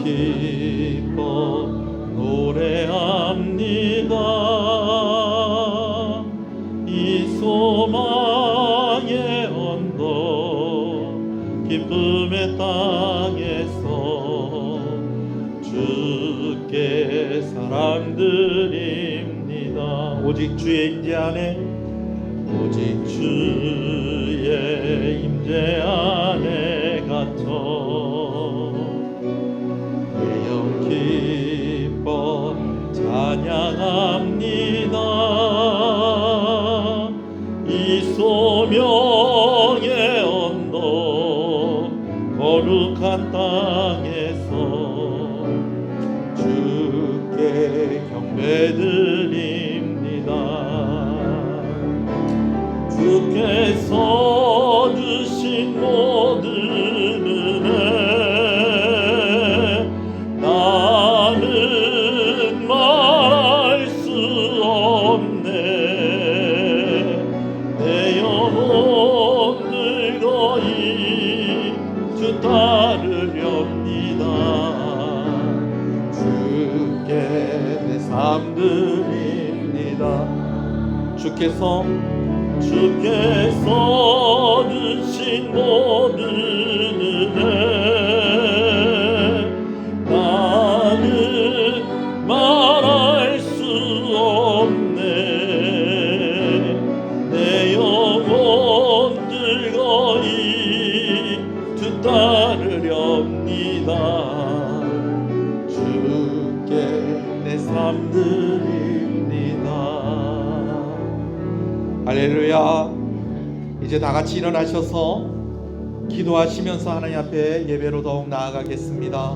기뻐 노래합니다. 이 소망의 언덕 기쁨의 땅에서 주께 사랑드립니다. 오직 주의 임재 안에, 오직 주의 임재 안에 갇혀 내영 기뻐 찬양합니다. 이 소명의 언덕 거룩한 땅에서 주께 경배드립니다. 주께서 주신 모든 은혜 나는 말할 수 없네. 내 영혼 늙어이 주 따르렵니다. 주께 내 삶 드립니다. 주께서 주신 모든 은혜 나는 말할 수 없네. 내 영혼 즐거이 주 따르렵니다. 주께 내 삶 드립니다. 할렐루야. 이제 다 같이 일어나셔서 기도하시면서 하나님 앞에 예배로 더욱 나아가겠습니다.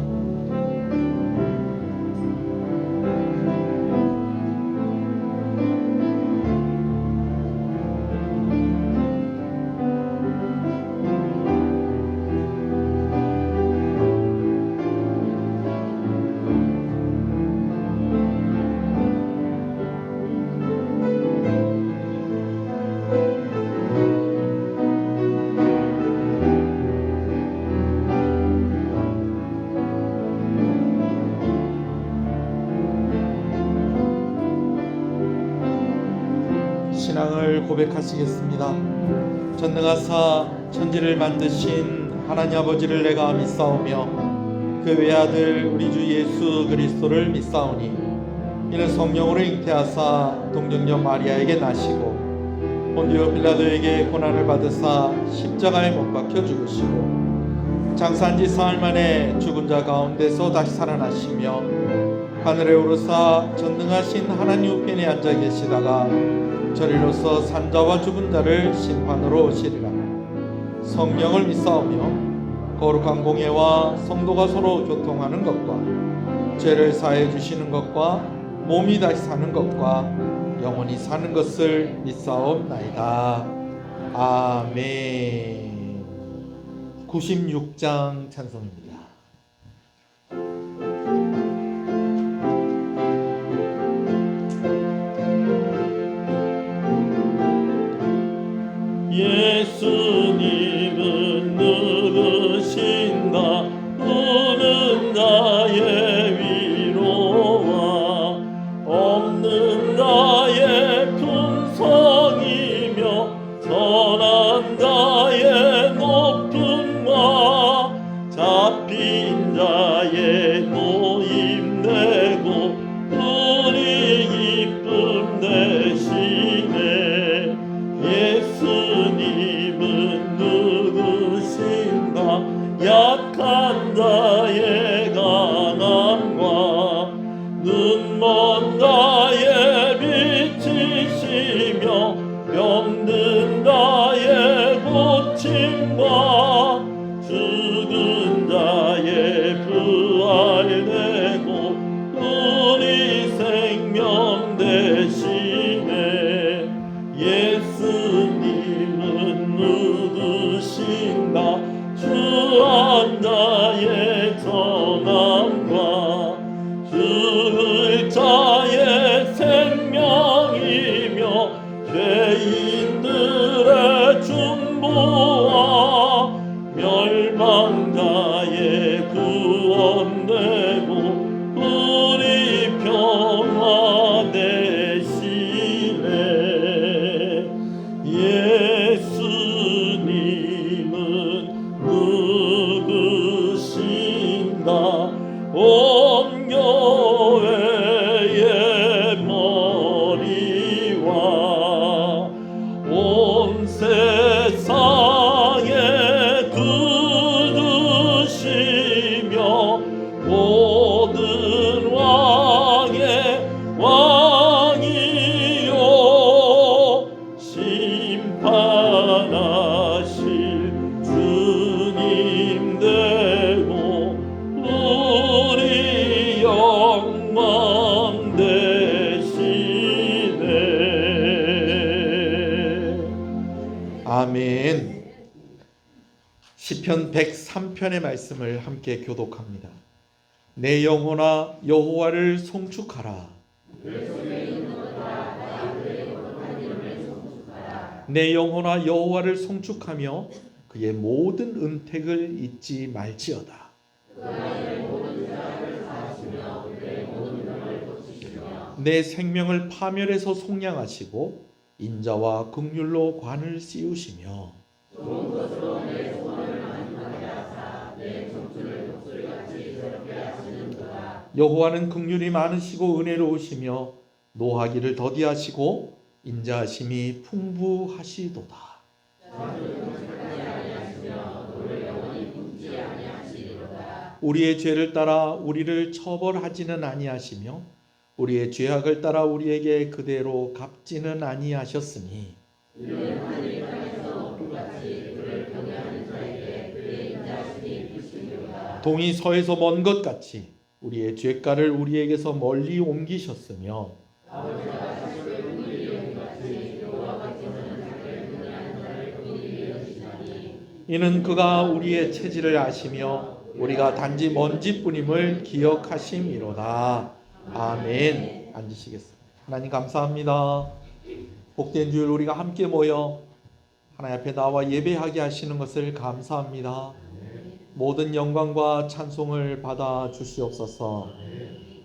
신앙을 고백하시겠습니다. 전능하사 천지를 만드신 하나님 아버지를 내가 믿사오며 그 외아들 우리 주 예수 그리스도를 믿사오니 이는 성령으로 잉태하사 동정녀 마리아에게 나시고 본디오 빌라도에게 고난을 받으사 십자가에 못 박혀 죽으시고 장사한 지 사흘 만에 죽은 자 가운데서 다시 살아나시며 하늘에 오르사 전능하신 하나님 우편에 앉아 계시다가 저리로서 산자와 죽은 자를 심판으로 오시리라. 성령을 믿사오며 거룩한 공예와 성도가 서로 교통하는 것과 죄를 사해 주시는 것과 몸이 다시 사는 것과 영원히 사는 것을 믿사옵나이다. 아멘. 96장 찬송입니다. 예수님은 누구신가 우는 자의 위로와 없는 자의 품성이며 선한 자의 높음과 잡힌 자의 노임되고 우리 기쁨 대신에 예수님은 누구신가 약한 자의 강함과 눈먼 자의 빛이시며 병든 자의 세상의 구주시며 모든 왕의 왕이요 심판하실 주님 되고 우리 영광 되시네. 아멘. 시편 103편의 말씀을 함께 교독합니다. 내 영혼아 여호와를 송축하라. 내 영혼아 여호와를 송축하며 그의 모든 은택을 잊지 말지어다. 내 생명을 파멸에서 속량하시고 인자와 긍휼로 관을 씌우시며 여호와는 긍휼이 많으시고 은혜로우시며 노하기를 더디하시고 인자하심이 풍부하시도다. 우리의 죄를 따라 우리를 처벌하지는 아니하시며 우리의 죄악을 따라 우리에게 그대로 갚지는 아니하셨으니 동이 서에서 먼 것 같이 우리의 죄가를 우리에게서 멀리 옮기셨으며 이는 그가 우리의 체질을 아시며 우리가 단지 먼지뿐임을 기억하심이로다. 아멘. 앉으시겠습니다. 하나님 감사합니다. 복된 주일 우리가 함께 모여 하나님 앞에 나와 예배하게 하시는 것을 감사합니다. 모든 영광과 찬송을 받아 주시옵소서.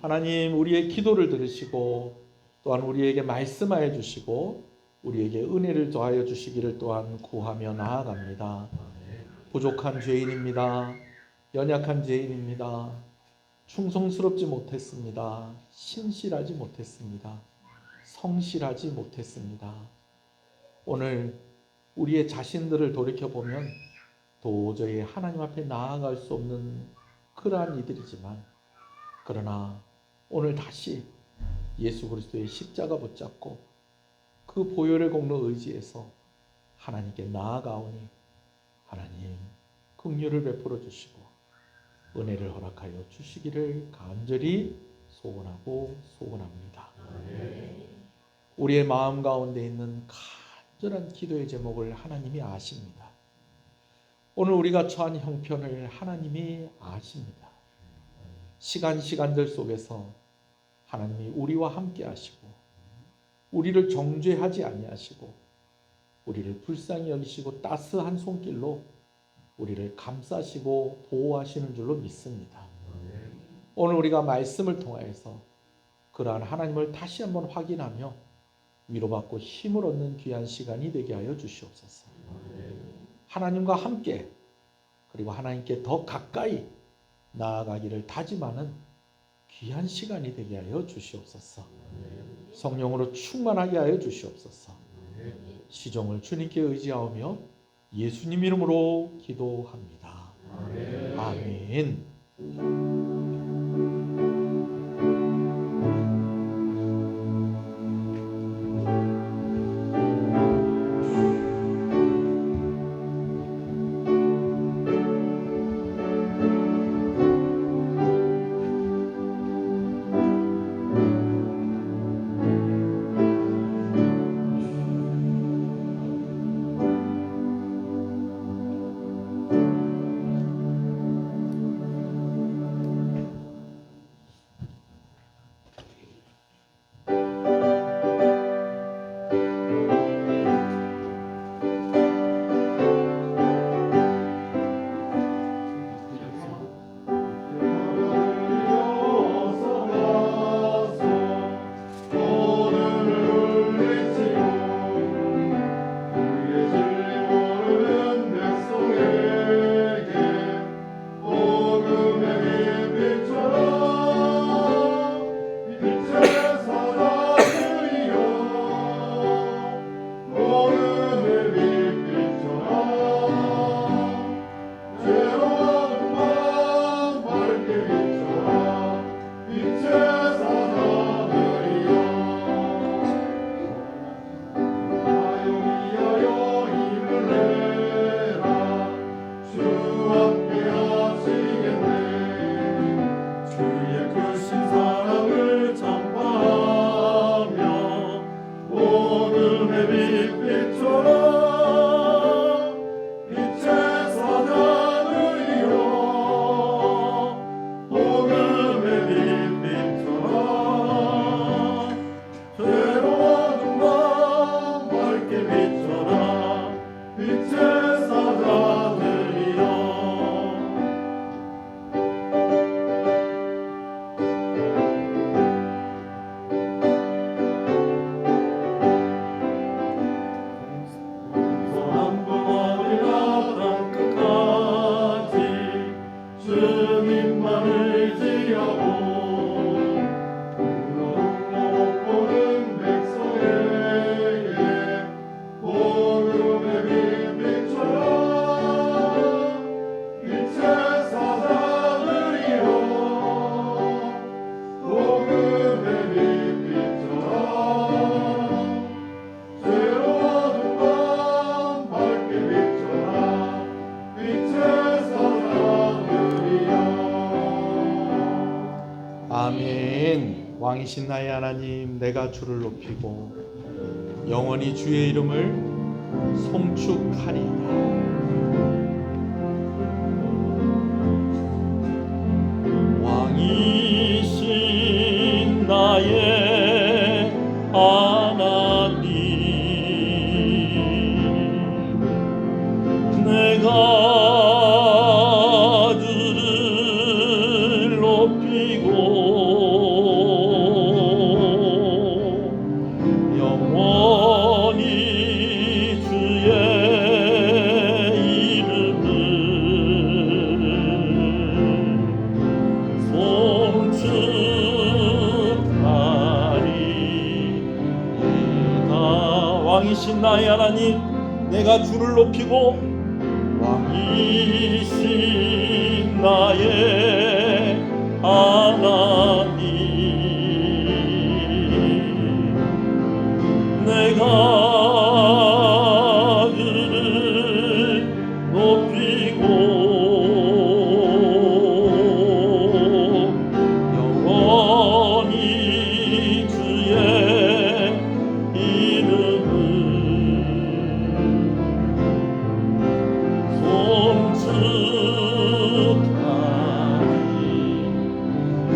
하나님 우리의 기도를 들으시고 또한 우리에게 말씀하여 주시고 우리에게 은혜를 더하여 주시기를 또한 구하며 나아갑니다. 부족한 죄인입니다. 연약한 죄인입니다. 충성스럽지 못했습니다. 신실하지 못했습니다. 성실하지 못했습니다. 오늘 우리의 자신들을 돌이켜보면 도저히 하나님 앞에 나아갈 수 없는 그러한 이들이지만 그러나 오늘 다시 예수 그리스도의 십자가 붙잡고 그 보혈의 공로 의지해서 하나님께 나아가오니 하나님 긍휼을 베풀어 주시고 은혜를 허락하여 주시기를 간절히 소원하고 소원합니다. 우리의 마음 가운데 있는 간절한 기도의 제목을 하나님이 아십니다. 오늘 우리가 처한 형편을 하나님이 아십니다. 시간들 속에서 하나님이 우리와 함께 하시고 우리를 정죄하지 아니하시고 우리를 불쌍히 여기시고 따스한 손길로 우리를 감싸시고 보호하시는 줄로 믿습니다. 오늘 우리가 말씀을 통하여서 그러한 하나님을 다시 한번 확인하며 위로받고 힘을 얻는 귀한 시간이 되게 하여 주시옵소서. 하나님과 함께 그리고 하나님께 더 가까이 나아가기를 다짐하는 귀한 시간이 되게 하여 주시옵소서. 성령으로 충만하게 하여 주시옵소서. 시종을 주님께 의지하오며 예수님 이름으로 기도합니다. 아멘. 왕이신 나의 하나님, 내가 주를 높이고 영원히 주의 이름을 송축하리이다. 왕이신 나의 하나님, 내가 주를 높이고 영원히 주의 이름을 송축하리이다. 왕이신 나의 하나님, 내가 주를 높이고 왕이신 나의 하나님, 내가 주를 높이고 영원히 주의 이름을 송축하리.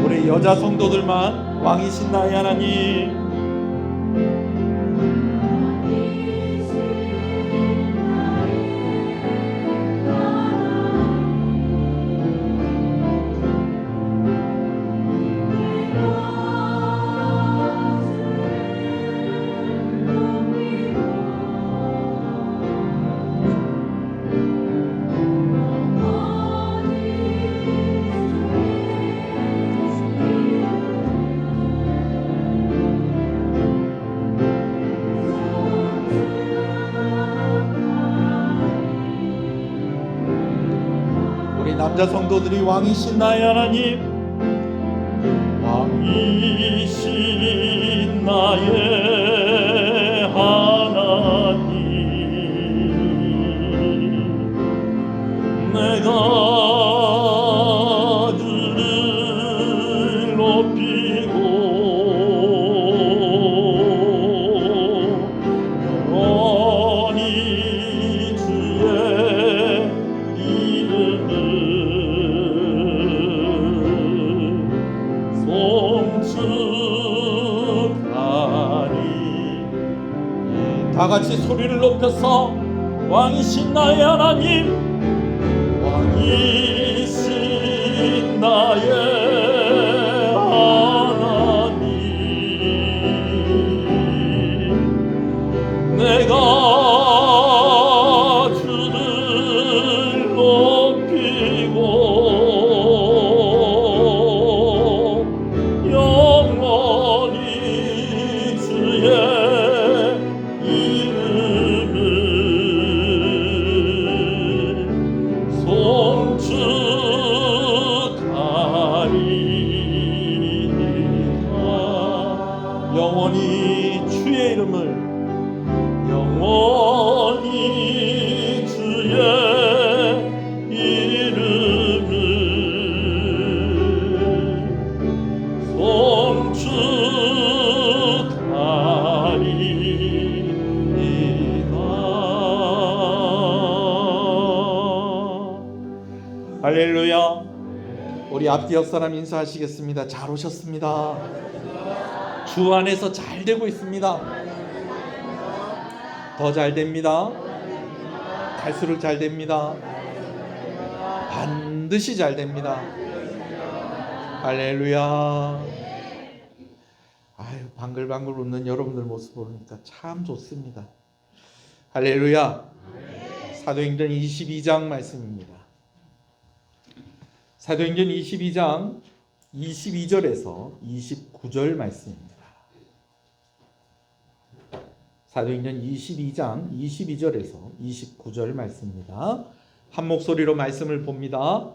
우리 여자 성도들만 왕이신 나의 하나님, 남자 성도들이 왕이신 나의 하나님, 왕이신 나의 하나님, 내가 주를 높이고 영원히 주의 다 같이 소리를 높여서 왕이신 나의 하나님, 왕이신 나의 하나님, 내가 주를 높이고 영원히 주의 영원히 주의 이름을, 영원히 주의 이름을 송축하리이다. 할렐루야. 우리 앞뒤 옆 사람 인사하시겠습니다. 잘 오셨습니다. 주 안에서 잘 되고 있습니다. 더 잘 됩니다. 갈수록 잘 됩니다. 반드시 잘 됩니다. 할렐루야. 아유, 방글방글 웃는 여러분들 모습 보니까 참 좋습니다. 할렐루야. 사도행전 22장 말씀입니다. 사도행전 22장 22절에서 29절 말씀입니다. 사도행전 22장 22절에서 29절 말씀입니다. 한 목소리로 말씀을 봅니다.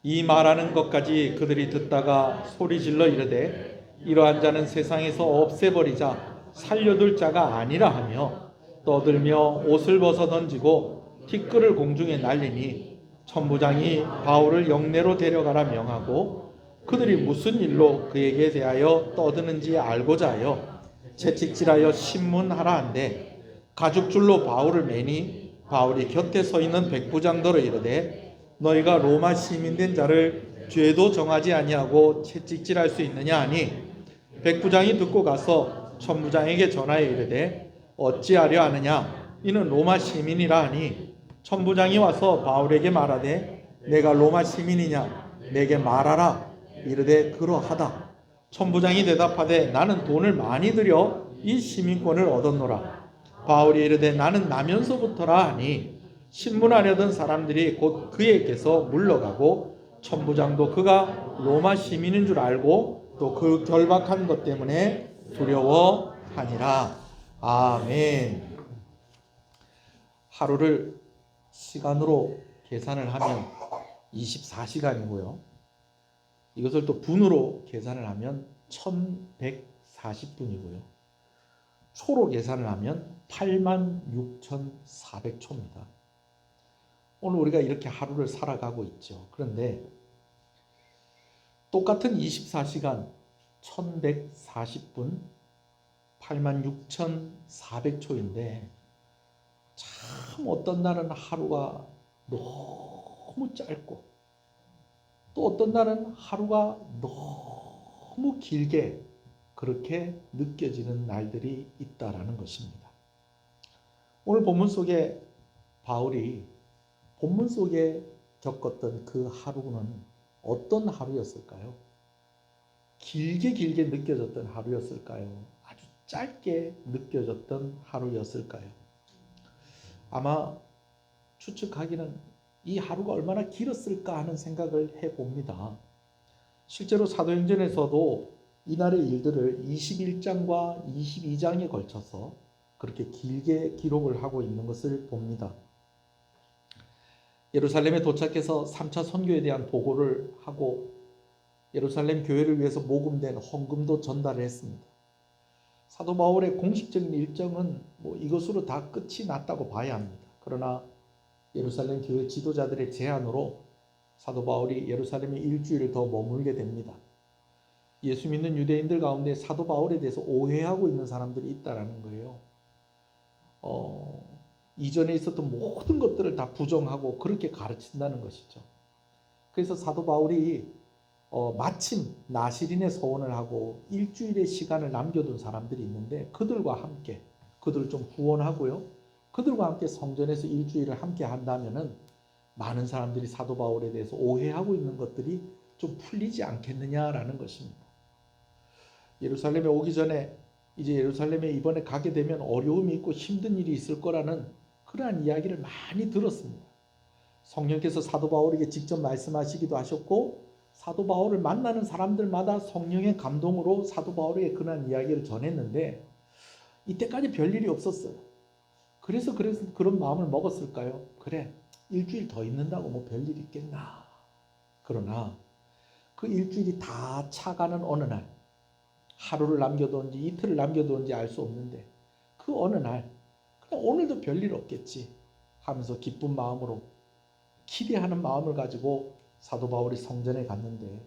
이 말하는 것까지 그들이 듣다가 소리질러 이르되 이러한 자는 세상에서 없애버리자 살려둘 자가 아니라 하며 떠들며 옷을 벗어 던지고 티끌을 공중에 날리니 천부장이 바울을 영내로 데려가라 명하고 그들이 무슨 일로 그에게 대하여 떠드는지 알고자 하여 채찍질하여 신문하라 한데 가죽줄로 바울을 매니 바울이 곁에 서 있는 백부장들을 이르되 너희가 로마 시민된 자를 죄도 정하지 아니하고 채찍질할 수 있느냐 하니 백부장이 듣고 가서 천부장에게 전하여 이르되 어찌하려 하느냐 이는 로마 시민이라 하니 천부장이 와서 바울에게 말하되 내가 로마 시민이냐 내게 말하라 이르되 그러하다. 천부장이 대답하되 나는 돈을 많이 들여 이 시민권을 얻었노라. 바울이 이르되 나는 나면서부터라 하니 신문하려던 사람들이 곧 그에게서 물러가고 천부장도 그가 로마 시민인 줄 알고 또 그 결박한 것 때문에 두려워하니라. 아멘. 하루를 시간으로 계산을 하면 24시간이고요. 이것을 또 분으로 계산을 하면 1140분이고요. 초로 계산을 하면 86,400초입니다. 오늘 우리가 이렇게 하루를 살아가고 있죠. 그런데 똑같은 24시간 1140분 86,400초인데 참 어떤 날은 하루가 너무 짧고 또 어떤 날은 하루가 너무 길게 그렇게 느껴지는 날들이 있다라는 것입니다. 오늘 본문 속에 바울이 본문 속에 겪었던 그 하루는 어떤 하루였을까요? 길게 느껴졌던 하루였을까요? 아주 짧게 느껴졌던 하루였을까요? 아마 추측하기는 이 하루가 얼마나 길었을까 하는 생각을 해봅니다. 실제로 사도행전에서도 이날의 일들을 21장과 22장에 걸쳐서 그렇게 길게 기록을 하고 있는 것을 봅니다. 예루살렘에 도착해서 3차 선교에 대한 보고를 하고 예루살렘 교회를 위해서 모금된 헌금도 전달을 했습니다. 사도 바울의 공식적인 일정은 이것으로 다 끝이 났다고 봐야 합니다. 그러나 예루살렘 교회 지도자들의 제안으로 사도 바울이 예루살렘에 일주일을 더 머물게 됩니다. 예수 믿는 유대인들 가운데 사도 바울에 대해서 오해하고 있는 사람들이 있다라는 거예요. 이전에 있었던 모든 것들을 다 부정하고 그렇게 가르친다는 것이죠. 그래서 사도 바울이 마침 나시린에 서원을 하고 일주일의 시간을 남겨둔 사람들이 있는데 그들과 함께 그들을 좀 후원하고요. 그들과 함께 성전에서 일주일을 함께 한다면은 많은 사람들이 사도 바울에 대해서 오해하고 있는 것들이 좀 풀리지 않겠느냐라는 것입니다. 예루살렘에 오기 전에 이제 예루살렘에 이번에 가게 되면 어려움이 있고 힘든 일이 있을 거라는 그러한 이야기를 많이 들었습니다. 성령께서 사도 바울에게 직접 말씀하시기도 하셨고 사도 바울을 만나는 사람들마다 성령의 감동으로 사도 바울에게 그러한 이야기를 전했는데 이때까지 별일이 없었어요. 그래서 그런 마음을 먹었을까요? 그래, 일주일 더 있는다고 뭐 별일 있겠나. 그러나 그 일주일이 다 차가는 어느 날, 하루를 남겨두었는지 이틀을 남겨두었는지 알 수 없는데 그 어느 날 그냥 오늘도 별일 없겠지 하면서 기쁜 마음으로 기대하는 마음을 가지고 사도 바울이 성전에 갔는데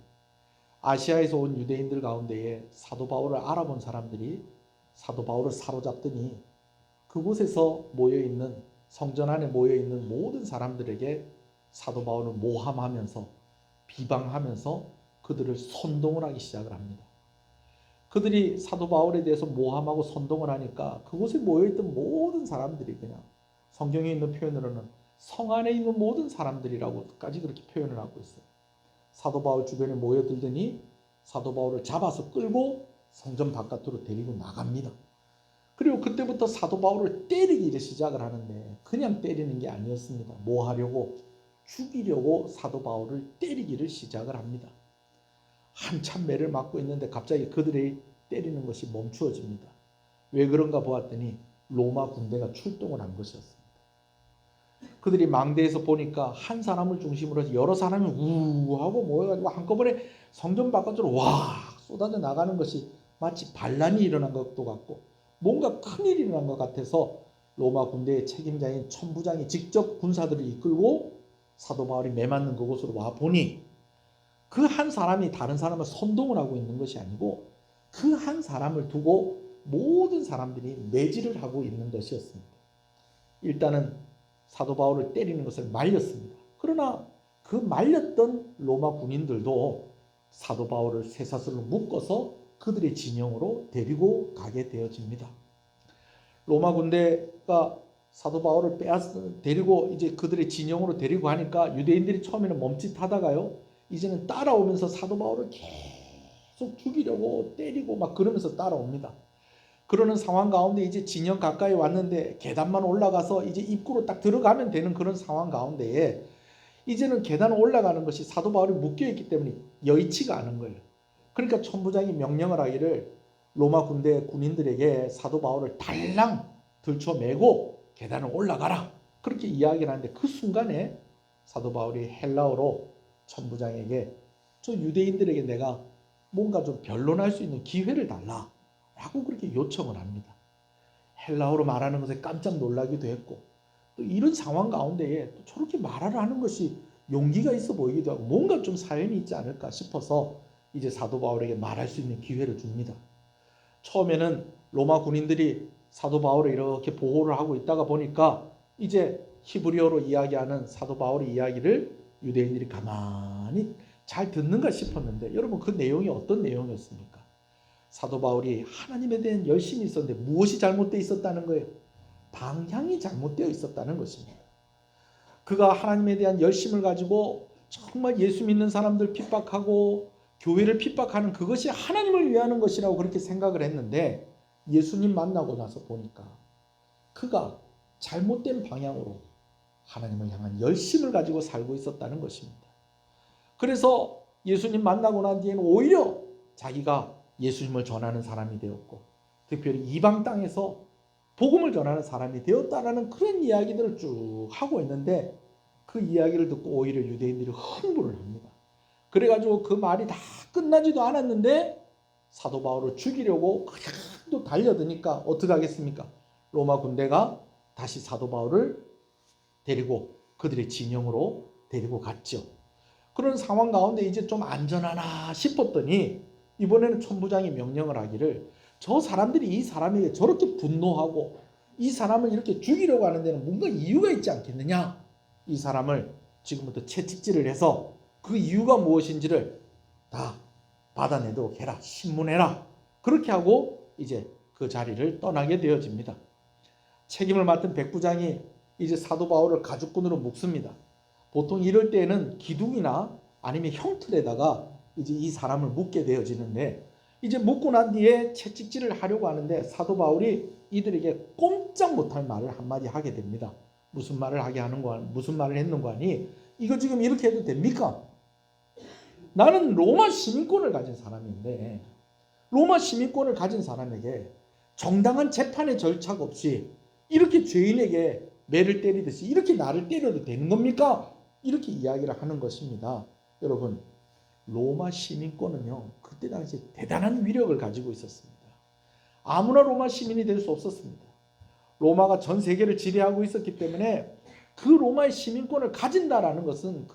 아시아에서 온 유대인들 가운데에 사도 바울을 알아본 사람들이 사도 바울을 사로잡더니 그곳에서 모여있는 성전 안에 모여있는 모든 사람들에게 사도 바울은 모함하면서 비방하면서 그들을 선동을 하기 시작을 합니다. 그들이 사도 바울에 대해서 모함하고 선동을 하니까 그곳에 모여있던 모든 사람들이 그냥 성경에 있는 표현으로는 성 안에 있는 모든 사람들이라고까지 그렇게 표현을 하고 있어요. 사도 바울 주변에 모여들더니 사도 바울을 잡아서 끌고 성전 바깥으로 데리고 나갑니다. 그리고 그때부터 사도 바울을 때리기 시작을 하는데 그냥 때리는 게 아니었습니다. 뭐 하려고? 죽이려고 사도 바울을 때리기를 시작을 합니다. 한참 매를 맞고 있는데 갑자기 그들이 때리는 것이 멈추어집니다. 왜 그런가 보았더니 로마 군대가 출동을 한 것이었습니다. 그들이 망대에서 보니까 한 사람을 중심으로 해서 여러 사람이 우하고 모여가지고 한꺼번에 성전 바깥으로 와 쏟아져 나가는 것이 마치 반란이 일어난 것도 같고 뭔가 큰일이 일어난 것 같아서 로마 군대의 책임자인 천부장이 직접 군사들을 이끌고 사도 바울이 매맞는 그곳으로 와 보니 그 한 사람이 다른 사람을 선동을 하고 있는 것이 아니고 그 한 사람을 두고 모든 사람들이 매질을 하고 있는 것이었습니다. 일단은 사도 바울을 때리는 것을 말렸습니다. 그러나 그 말렸던 로마 군인들도 사도 바울을 쇠사슬로 묶어서 그들의 진영으로 데리고 가게 되어집니다. 로마 군대가 사도 바울을 데리고 이제 그들의 진영으로 데리고 가니까 유대인들이 처음에는 멈칫하다가요, 이제는 따라오면서 사도 바울을 계속 죽이려고 때리고 막 그러면서 따라옵니다. 그러는 상황 가운데 이제 진영 가까이 왔는데 계단만 올라가서 이제 입구로 딱 들어가면 되는 그런 상황 가운데에 이제는 계단 올라가는 것이 사도 바울이 묶여있기 때문에 여의치가 않은 거예요. 그러니까 천부장이 명령을 하기를 로마 군대 군인들에게 사도 바울을 달랑 들쳐매고 계단을 올라가라, 그렇게 이야기를 하는데 그 순간에 사도 바울이 헬라어로 천부장에게 저 유대인들에게 내가 뭔가 좀 변론할 수 있는 기회를 달라 라고 그렇게 요청을 합니다. 헬라어로 말하는 것에 깜짝 놀라기도 했고 또 이런 상황 가운데에 또 저렇게 말을 하는 것이 용기가 있어 보이기도 하고 뭔가 좀 사연이 있지 않을까 싶어서 이제 사도 바울에게 말할 수 있는 기회를 줍니다. 처음에는 로마 군인들이 사도 바울을 이렇게 보호를 하고 있다가 보니까 이제 히브리어로 이야기하는 사도 바울의 이야기를 유대인들이 가만히 잘 듣는가 싶었는데 여러분 그 내용이 어떤 내용이었습니까? 사도 바울이 하나님에 대한 열심이 있었는데 무엇이 잘못되어 있었다는 거예요? 방향이 잘못되어 있었다는 것입니다. 그가 하나님에 대한 열심을 가지고 정말 예수 믿는 사람들 핍박하고 교회를 핍박하는 그것이 하나님을 위하는 것이라고 그렇게 생각을 했는데 예수님 만나고 나서 보니까 그가 잘못된 방향으로 하나님을 향한 열심을 가지고 살고 있었다는 것입니다. 그래서 예수님 만나고 난 뒤에는 오히려 자기가 예수님을 전하는 사람이 되었고 특별히 이방 땅에서 복음을 전하는 사람이 되었다라는 그런 이야기들을 쭉 하고 있는데 그 이야기를 듣고 오히려 유대인들이 흥분을 합니다. 그래가지고 그 말이 다 끝나지도 않았는데 사도 바울을 죽이려고 그냥 또 달려드니까 어떻게 하겠습니까? 로마 군대가 다시 사도 바울을 데리고 그들의 진영으로 데리고 갔죠. 그런 상황 가운데 이제 좀 안전하나 싶었더니 이번에는 천부장이 명령을 하기를 저 사람들이 이 사람에게 저렇게 분노하고 이 사람을 이렇게 죽이려고 하는 데는 뭔가 이유가 있지 않겠느냐, 이 사람을 지금부터 채찍질을 해서 그 이유가 무엇인지를 다 받아내도록 해라, 신문해라, 그렇게 하고 이제 그 자리를 떠나게 되어집니다. 책임을 맡은 백부장이 이제 사도 바울을 가죽끈으로 묶습니다. 보통 이럴 때는 기둥이나 아니면 형틀에다가 이제 이 사람을 묶게 되어지는데 이제 묶고 난 뒤에 채찍질을 하려고 하는데 사도 바울이 이들에게 꼼짝 못할 말을 한마디 하게 됩니다. 무슨 말을 했는가 하니 이거 지금 이렇게 해도 됩니까? 나는 로마 시민권을 가진 사람인데 로마 시민권을 가진 사람에게 정당한 재판의 절차가 없이 이렇게 죄인에게 매를 때리듯이 이렇게 나를 때려도 되는 겁니까? 이렇게 이야기를 하는 것입니다. 여러분, 로마 시민권은요 그때 당시에 대단한 위력을 가지고 있었습니다. 아무나 로마 시민이 될 수 없었습니다. 로마가 전 세계를 지배하고 있었기 때문에 그 로마의 시민권을 가진다라는 것은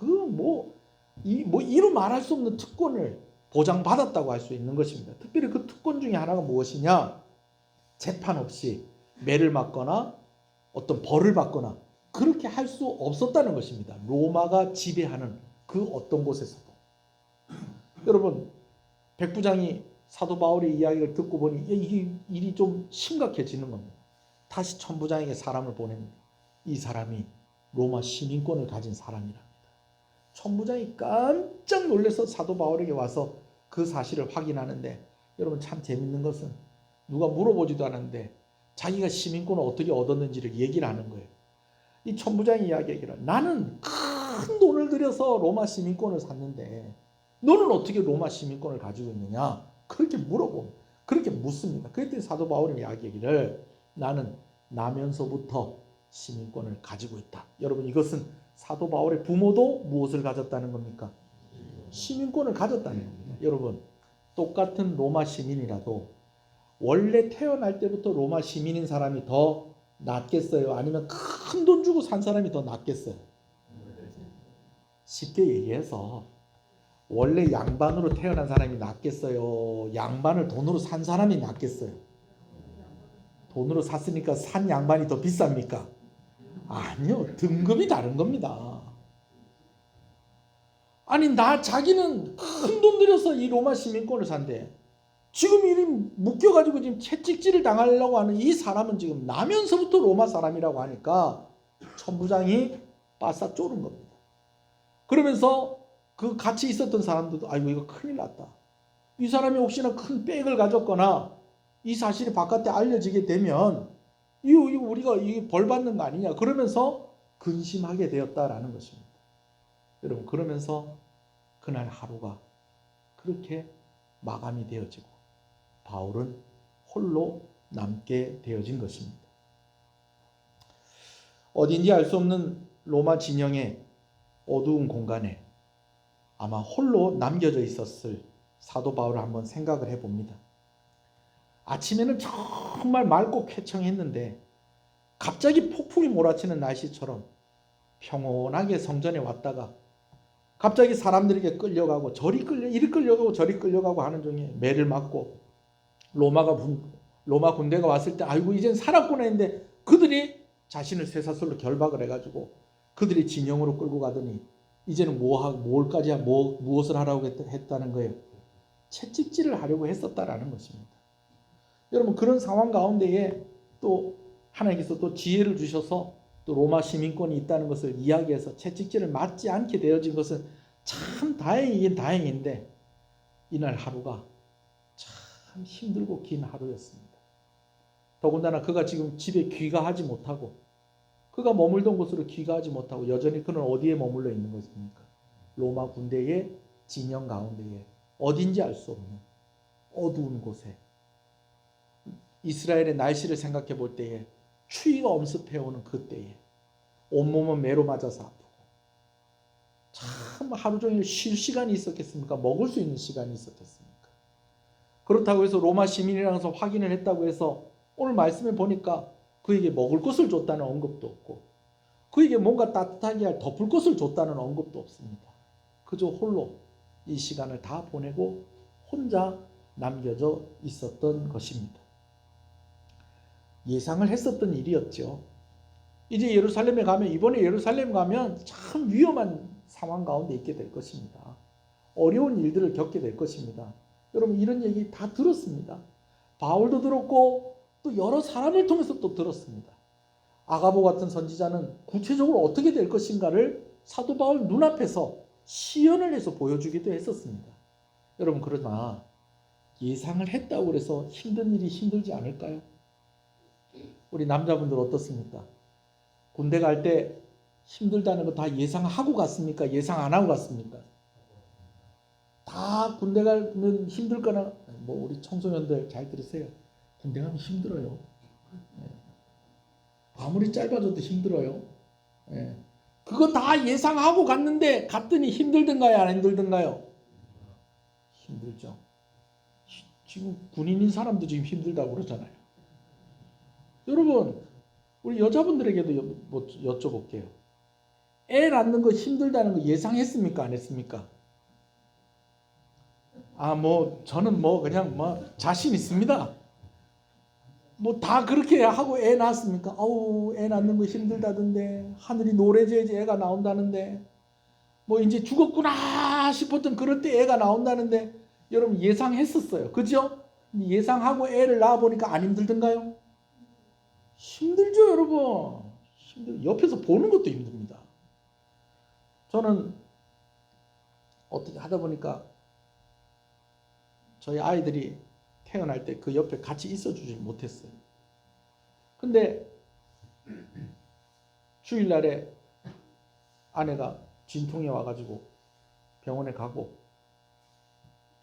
이루 말할 수 없는 특권을 보장받았다고 할 수 있는 것입니다. 특별히 그 특권 중에 하나가 무엇이냐? 재판 없이 매를 맞거나 어떤 벌을 받거나 그렇게 할 수 없었다는 것입니다. 로마가 지배하는 그 어떤 곳에서도. 여러분, 백부장이 사도 바울의 이야기를 듣고 보니 이게 일이 좀 심각해지는 겁니다. 다시 천부장에게 사람을 보냅니다. 이 사람이 로마 시민권을 가진 사람이랍니다. 천부장이 깜짝 놀라서 사도 바울에게 와서 그 사실을 확인하는데 여러분 참 재밌는 것은 누가 물어보지도 않았는데 자기가 시민권을 어떻게 얻었는지를 얘기를 하는 거예요. 이 천부장이 이야기하기를 나는 큰 돈을 들여서 로마 시민권을 샀는데 너는 어떻게 로마 시민권을 가지고 있느냐? 그렇게 그렇게 묻습니다. 그랬더니 사도 바울이 이야기하기를 나는 나면서부터 시민권을 가지고 있다. 여러분 이것은 사도 바울의 부모도 무엇을 가졌다는 겁니까? 시민권을 가졌다는 겁니다. 여러분 똑같은 로마 시민이라도 원래 태어날 때부터 로마 시민인 사람이 더 낫겠어요? 아니면 큰 돈 주고 산 사람이 더 낫겠어요? 쉽게 얘기해서 원래 양반으로 태어난 사람이 낫겠어요? 양반을 돈으로 산 사람이 낫겠어요? 돈으로 샀으니까 산 양반이 더 비쌉니까? 아니요. 등급이 다른 겁니다. 아니 자기는 큰 돈 들여서 이 로마 시민권을 산대. 지금 이 묶여가지고 지금 채찍질을 당하려고 하는 이 사람은 지금 나면서부터 로마 사람이라고 하니까 천부장이 바싹 쪼른 겁니다. 그러면서 그 같이 있었던 사람들도 아이고 이거 큰일 났다. 이 사람이 혹시나 큰 백을 가졌거나 이 사실이 바깥에 알려지게 되면 이거 우리가 벌 받는 거 아니냐 그러면서 근심하게 되었다라는 것입니다. 여러분 그러면서 그날 하루가 그렇게 마감이 되어지고 바울은 홀로 남게 되어진 것입니다. 어딘지 알 수 없는 로마 진영의 어두운 공간에 아마 홀로 남겨져 있었을 사도 바울을 한번 생각을 해봅니다. 아침에는 정말 맑고 쾌청했는데 갑자기 폭풍이 몰아치는 날씨처럼 평온하게 성전에 왔다가 갑자기 사람들에게 끌려가고 이리 끌려가고 저리 끌려가고 하는 중에 매를 맞고 로마 군대가 왔을 때 아이고 이젠 살았구나 했는데 그들이 자신을 쇠사슬로 결박을 해가지고 그들이 진영으로 끌고 가더니 이제는 무엇을 하라고 했다는 거예요? 채찍질을 하려고 했었다라는 것입니다. 여러분 그런 상황 가운데에 또 하나님께서 또 지혜를 주셔서 또 로마 시민권이 있다는 것을 이야기해서 채찍질을 맞지 않게 되어진 것은 참 다행이긴 다행인데 이날 하루가 참 힘들고 긴 하루였습니다. 더군다나 그가 지금 집에 귀가하지 못하고 그가 머물던 곳으로 귀가하지 못하고 여전히 그는 어디에 머물러 있는 것입니까? 로마 군대의 진영 가운데에 어딘지 알 수 없는 어두운 곳에 이스라엘의 날씨를 생각해 볼 때에 추위가 엄습해오는 그때에 온몸은 매로 맞아서 아프고 참 하루 종일 쉴 시간이 있었겠습니까? 먹을 수 있는 시간이 있었겠습니까? 그렇다고 해서 로마 시민이라서 확인을 했다고 해서 오늘 말씀에 보니까 그에게 먹을 것을 줬다는 언급도 없고 그에게 뭔가 따뜻하게 할 덮을 것을 줬다는 언급도 없습니다. 그저 홀로 이 시간을 다 보내고 혼자 남겨져 있었던 것입니다. 예상을 했었던 일이었죠. 이제 이번에 예루살렘 가면 참 위험한 상황 가운데 있게 될 것입니다. 어려운 일들을 겪게 될 것입니다. 여러분 이런 얘기 다 들었습니다. 바울도 들었고 또 여러 사람을 통해서 또 들었습니다. 아가보 같은 선지자는 구체적으로 어떻게 될 것인가를 사도 바울 눈앞에서 시연을 해서 보여주기도 했었습니다. 여러분 그러나 예상을 했다고 해서 힘든 일이 힘들지 않을까요? 우리 남자분들 어떻습니까? 군대 갈 때 힘들다는 거 다 예상하고 갔습니까? 예상 안 하고 갔습니까? 다 군대 가면 힘들 거나 우리 청소년들 잘 들으세요. 군대 가면 힘들어요. 아무리 짧아져도 힘들어요. 그거 다 예상하고 갔더니 힘들던가요? 안 힘들던가요? 힘들죠. 지금 군인인 사람도 지금 힘들다고 그러잖아요. 여러분 우리 여자분들에게도 여쭤볼게요. 애 낳는 거 힘들다는 거 예상했습니까? 안 했습니까? 저는 그냥 자신 있습니다. 다 그렇게 하고 애 낳았습니까? 애 낳는 거 힘들다던데 하늘이 노래져야지 애가 나온다는데 이제 죽었구나 싶었던 그럴 때 애가 나온다는데 여러분 예상했었어요. 그죠? 예상하고 애를 낳아보니까 안 힘들던가요? 힘들죠 여러분. 옆에서 보는 것도 힘듭니다. 저는 어떻게 하다 보니까 저희 아이들이 태어날 때 그 옆에 같이 있어주질 못했어요. 근데 주일날에 아내가 진통이 와가지고 병원에 가고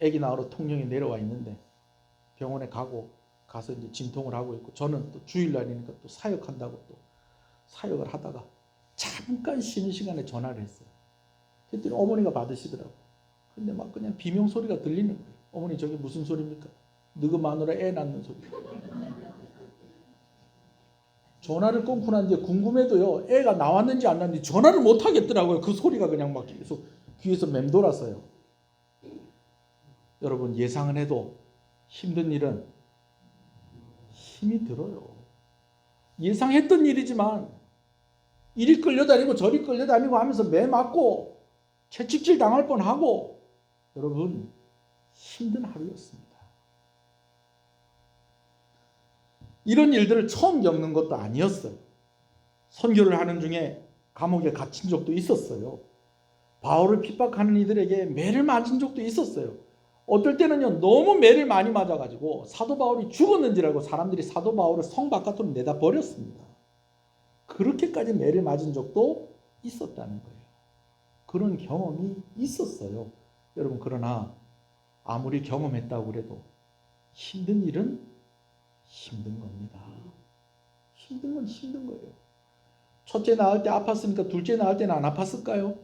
아기 낳으러 통영에 내려와 있는데 병원에 가서 이제 진통을 하고 있고 저는 또 주일날이니까 또 사역한다고 또 사역을 하다가 잠깐 쉬는 시간에 전화를 했어요. 그랬더니 어머니가 받으시더라고요. 근데 그냥 비명소리가 들리는 거예요. 어머니 저게 무슨 소리입니까? 너그 마누라 애 낳는 소리. 전화를 끊고 난 뒤에 궁금해도요. 애가 나왔는지 안 나왔는지 전화를 못 하겠더라고요. 그 소리가 그냥 계속 귀에서 맴돌아서요. 여러분, 예상은 해도 힘든 일은 힘이 들어요. 예상했던 일이지만 이리 끌려다니고 저리 끌려다니고 하면서 매 맞고 채찍질 당할 뻔하고, 여러분, 힘든 하루였습니다. 이런 일들을 처음 겪는 것도 아니었어요. 선교를 하는 중에 감옥에 갇힌 적도 있었어요. 바울을 핍박하는 이들에게 매를 맞은 적도 있었어요. 어떨 때는요, 너무 매를 많이 맞아가지고 사도 바울이 죽었는 줄 알고 사람들이 사도 바울을 성 바깥으로 내다 버렸습니다. 그렇게까지 매를 맞은 적도 있었다는 거예요. 그런 경험이 있었어요. 여러분, 그러나 아무리 경험했다고 그래도 힘든 일은 힘든 겁니다. 힘든 건 힘든 거예요. 첫째 낳을 때 아팠으니까 둘째 낳을 때는 안 아팠을까요?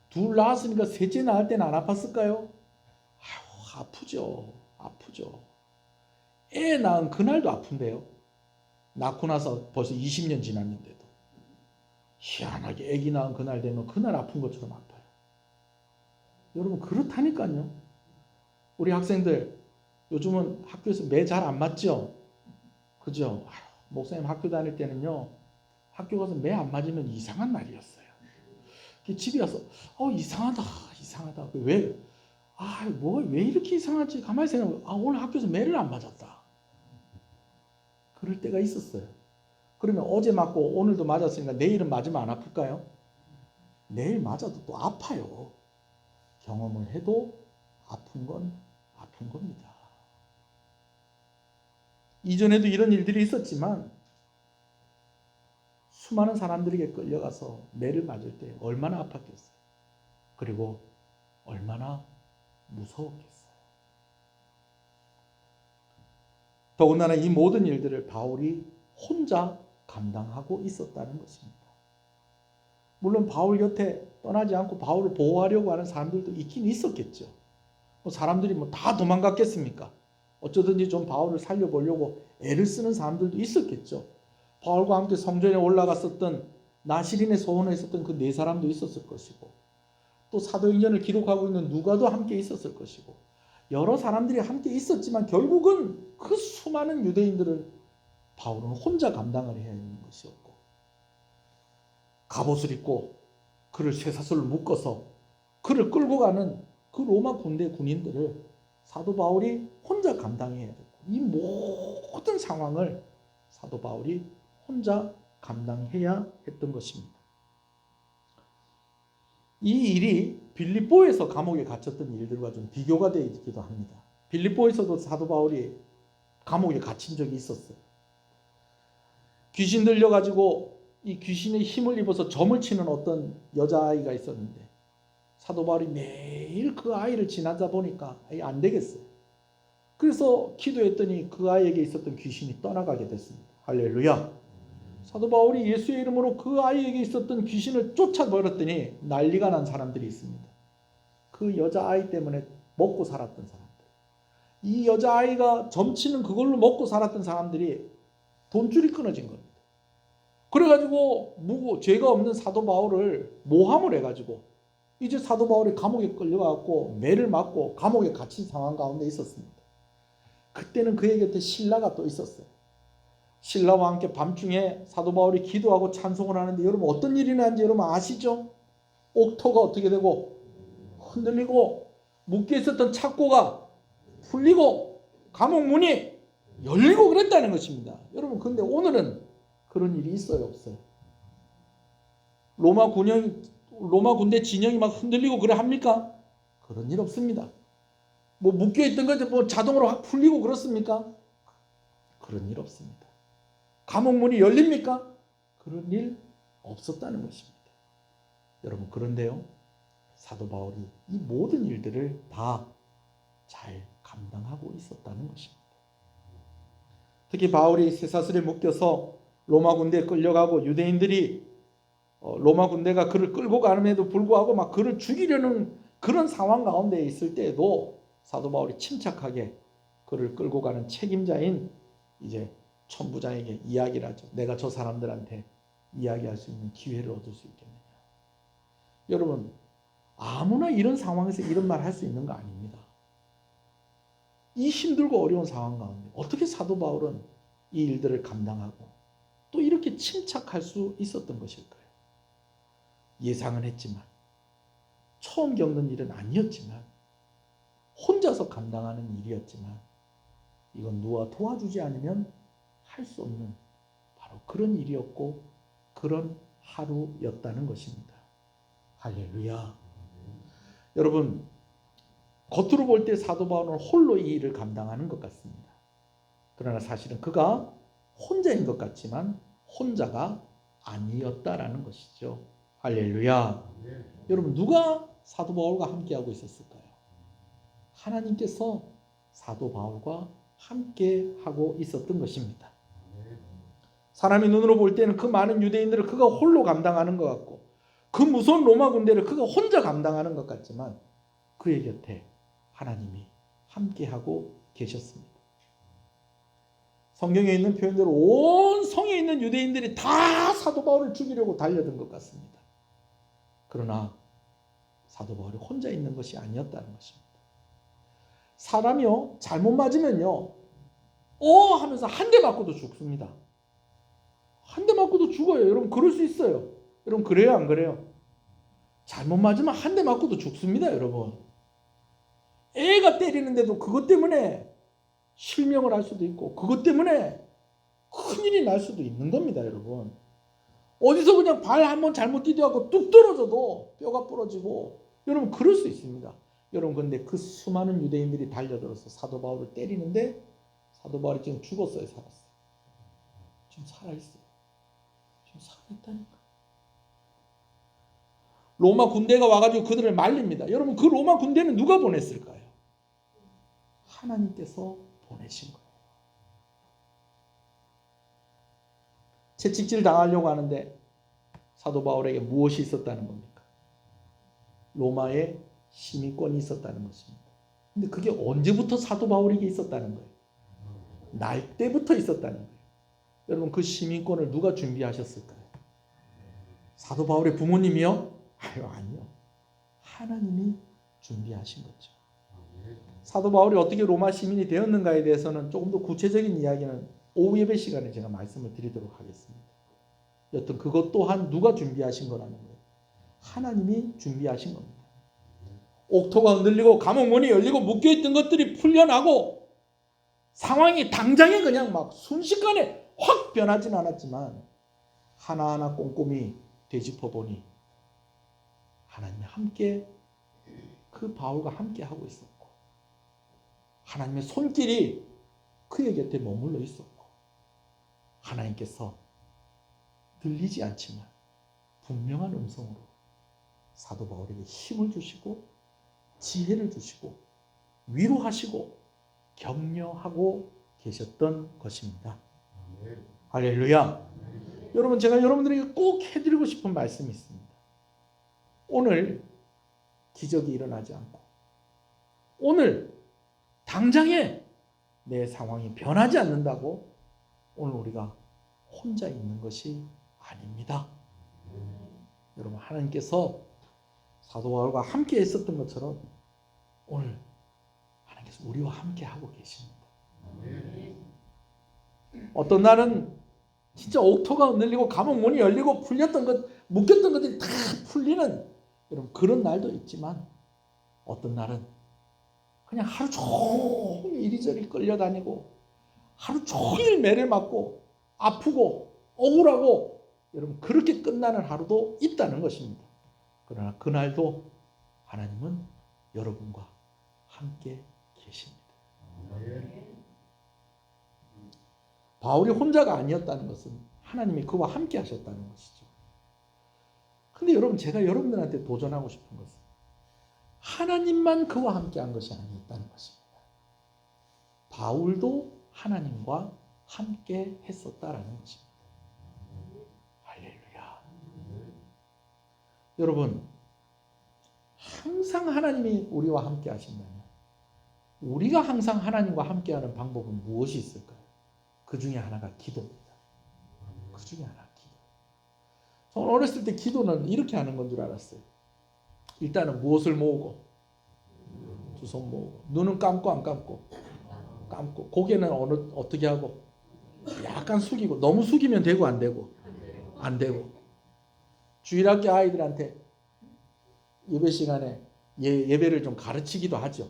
둘 낳았으니까 셋째 낳을 때는 안 아팠을까요? 아프죠. 아프죠. 애 낳은 그날도 아픈데요. 낳고 나서 벌써 20년 지났는데도 희한하게 애기 낳은 그날 되면 그날 아픈 것처럼 아파요. 여러분, 그렇다니까요. 우리 학생들 요즘은 학교에서 매 잘 안 맞죠? 그죠? 목사님 학교 다닐 때는요, 학교 가서 매 안 맞으면 이상한 날이었어요. 집에 와서 이상하다. 왜? 왜 이렇게 이상하지? 가만히 생각하면 오늘 학교에서 매를 안 맞았다. 그럴 때가 있었어요. 그러면 어제 맞고 오늘도 맞았으니까 내일은 맞으면 안 아플까요? 내일 맞아도 또 아파요. 경험을 해도 아픈 건 아픈 겁니다. 이전에도 이런 일들이 있었지만 수많은 사람들에게 끌려가서 매를 맞을 때 얼마나 아팠겠어요. 그리고 얼마나 무서웠겠어요. 더군다나 이 모든 일들을 바울이 혼자 감당하고 있었다는 것입니다. 물론 바울 곁에 떠나지 않고 바울을 보호하려고 하는 사람들도 있긴 있었겠죠. 사람들이 다 도망갔겠습니까? 어쩌든지 좀 바울을 살려보려고 애를 쓰는 사람들도 있었겠죠. 바울과 함께 성전에 올라갔었던 나시린의 소원에 있었던 그 네 사람도 있었을 것이고, 또 사도행전을 기록하고 있는 누가도 함께 있었을 것이고, 여러 사람들이 함께 있었지만 결국은 그 수많은 유대인들을 바울은 혼자 감당을 해야 하는 것이었고, 갑옷을 입고 그를 쇠사슬로 묶어서 그를 끌고 가는 그 로마 군대 군인들을 사도 바울이 혼자 감당해야 되고, 이 모든 상황을 사도 바울이 혼자 감당해야 했던 것입니다. 이 일이 빌립보에서 감옥에 갇혔던 일들과 좀 비교가 되기도 합니다. 빌립보에서도 사도 바울이 감옥에 갇힌 적이 있었어요. 귀신 들려가지고 이 귀신의 힘을 입어서 점을 치는 어떤 여자아이가 있었는데, 사도 바울이 매일 그 아이를 지나다 보니까 안 되겠어요. 그래서 기도했더니 그 아이에게 있었던 귀신이 떠나가게 됐습니다. 할렐루야. 사도 바울이 예수의 이름으로 그 아이에게 있었던 귀신을 쫓아버렸더니 난리가 난 사람들이 있습니다. 그 여자아이 때문에 먹고 살았던 사람들. 이 여자아이가 점치는 그걸로 먹고 살았던 사람들이 돈줄이 끊어진 겁니다. 그래가지고 죄가 없는 사도 바울을 모함을 해가지고 이제 사도 바울이 감옥에 끌려가고 매를 맞고 감옥에 갇힌 상황 가운데 있었습니다. 그때는 그의 곁에 신라가 또 있었어요. 신라와 함께 밤중에 사도 바울이 기도하고 찬송을 하는데, 여러분 어떤 일이 나는지 여러분 아시죠? 옥토가 어떻게 되고 흔들리고 묶여 있었던 착고가 풀리고 감옥 문이 열리고 그랬다는 것입니다. 여러분, 근데 오늘은 그런 일이 있어요, 없어요? 로마 군대 진영이 막 흔들리고 그래 합니까? 그런 일 없습니다. 묶여 있던 것이 자동으로 확 풀리고 그렇습니까? 그런 일 없습니다. 감옥 문이 열립니까? 그런 일 없었다는 것입니다. 여러분, 그런데요, 사도 바울이 이 모든 일들을 다 잘 감당하고 있었다는 것입니다. 특히 바울이 쇠사슬에 묶여서 로마 군대에 끌려가고 유대인들이 로마 군대가 그를 끌고 가는데도 불구하고 막 그를 죽이려는 그런 상황 가운데 있을 때에도 사도 바울이 침착하게 그를 끌고 가는 책임자인 이제 천부장에게 이야기를 하죠. 내가 저 사람들한테 이야기할 수 있는 기회를 얻을 수 있겠느냐. 여러분, 아무나 이런 상황에서 이런 말 할 수 있는 거 아닙니다. 이 힘들고 어려운 상황 가운데 어떻게 사도 바울은 이 일들을 감당하고 또 이렇게 침착할 수 있었던 것일까요? 예상은 했지만, 처음 겪는 일은 아니었지만, 혼자서 감당하는 일이었지만, 이건 누가 도와주지 않으면 할 수 없는 바로 그런 일이었고 그런 하루였다는 것입니다. 할렐루야. 여러분, 겉으로 볼 때 사도 바울은 홀로 이 일을 감당하는 것 같습니다. 그러나 사실은 그가 혼자인 것 같지만 혼자가 아니었다라는 것이죠. 할렐루야. 여러분, 누가 사도 바울과 함께하고 있었을까요? 하나님께서 사도 바울과 함께하고 있었던 것입니다. 사람이 눈으로 볼 때는 그 많은 유대인들을 그가 홀로 감당하는 것 같고 그 무서운 로마 군대를 그가 혼자 감당하는 것 같지만 그의 곁에 하나님이 함께하고 계셨습니다. 성경에 있는 표현대로 온 성에 있는 유대인들이 다 사도 바울을 죽이려고 달려든 것 같습니다. 그러나 사도 바울이 혼자 있는 것이 아니었다는 것입니다. 사람이요, 잘못 맞으면요, 하면서 한 대 맞고도 죽습니다. 한 대 맞고도 죽어요. 여러분, 그럴 수 있어요. 여러분, 그래요, 안 그래요? 잘못 맞으면 한 대 맞고도 죽습니다, 여러분. 애가 때리는데도 그것 때문에 실명을 할 수도 있고 그것 때문에 큰일이 날 수도 있는 겁니다, 여러분. 어디서 그냥 발 한번 잘못 디뎌갖고 뚝 떨어져도 뼈가 부러지고, 여러분, 그럴 수 있습니다. 여러분, 근데 그 수많은 유대인들이 달려들어서 사도 바울을 때리는데 사도 바울이 지금 죽었어요, 살았어요? 지금 살아있어요. 지금 살아있다니까. 로마 군대가 와가지고 그들을 말립니다. 여러분, 그 로마 군대는 누가 보냈을까요? 하나님께서 보내신 거예요. 채찍질 당하려고 하는데 사도 바울에게 무엇이 있었다는 겁니까? 로마의 시민권이 있었다는 것입니다. 근데 그게 언제부터 사도 바울에게 있었다는 거예요? 날 때부터 있었다는 거예요. 여러분, 그 시민권을 누가 준비하셨을까요? 사도 바울의 부모님이요? 아니요. 하나님이 준비하신 거죠. 사도 바울이 어떻게 로마 시민이 되었는가에 대해서는 조금 더 구체적인 이야기는 오후 예배 시간에 제가 말씀을 드리도록 하겠습니다. 여튼 그것 또한 누가 준비하신 거라는 거예요? 하나님이 준비하신 겁니다. 옥토가 흔들리고 감옥 문이 열리고 묶여있던 것들이 풀려나고 상황이 당장에 그냥 막 순식간에 확 변하진 않았지만 하나하나 꼼꼼히 되짚어보니 하나님이 함께, 그 바울과 함께 하고 있었고 하나님의 손길이 그의 곁에 머물러 있었고 하나님께서 들리지 않지만 분명한 음성으로 사도 바울에게 힘을 주시고 지혜를 주시고 위로하시고 격려하고 계셨던 것입니다. 할렐루야. 여러분, 제가 여러분들에게 꼭 해드리고 싶은 말씀이 있습니다. 오늘 기적이 일어나지 않고 오늘 당장에 내 상황이 변하지 않는다고 오늘 우리가 혼자 있는 것이 아닙니다. 여러분, 하나님께서 사도 바울과 함께 했었던 것처럼 오늘 하나님께서 우리와 함께 하고 계십니다. 어떤 날은 진짜 옥토가 흔들리고 감옥 문이 열리고 풀렸던 것, 묶였던 것들이 다 풀리는, 여러분, 그런 날도 있지만 어떤 날은 그냥 하루 종일 이리저리 끌려다니고 하루 종일 매를 맞고 아프고 억울하고, 여러분, 그렇게 끝나는 하루도 있다는 것입니다. 그러나 그날도 하나님은 여러분과 함께 계십니다. 바울이 혼자가 아니었다는 것은 하나님이 그와 함께 하셨다는 것이죠. 근데 여러분, 제가 여러분들한테 도전하고 싶은 것은 하나님만 그와 함께 한 것이 아니었다는 것입니다. 바울도 하나님과 함께 했었다라는 것입니다. 할렐루야. 여러분, 항상 하나님이 우리와 함께 하신다면 우리가 항상 하나님과 함께하는 방법은 무엇이 있을까요? 그 중에 하나가 기도입니다. 그 중에 하나가 기도. 저는 어렸을 때 기도는 이렇게 하는 건 줄 알았어요. 일단은 무엇을 모으고, 두 손 모으고, 눈은 감고 안 감고, 감고 고개는 어떻게 하고 약간 숙이고 너무 숙이면 되고 안 되고 안 되고 주일학교 아이들한테 예배 시간에 예배를 좀 가르치기도 하죠.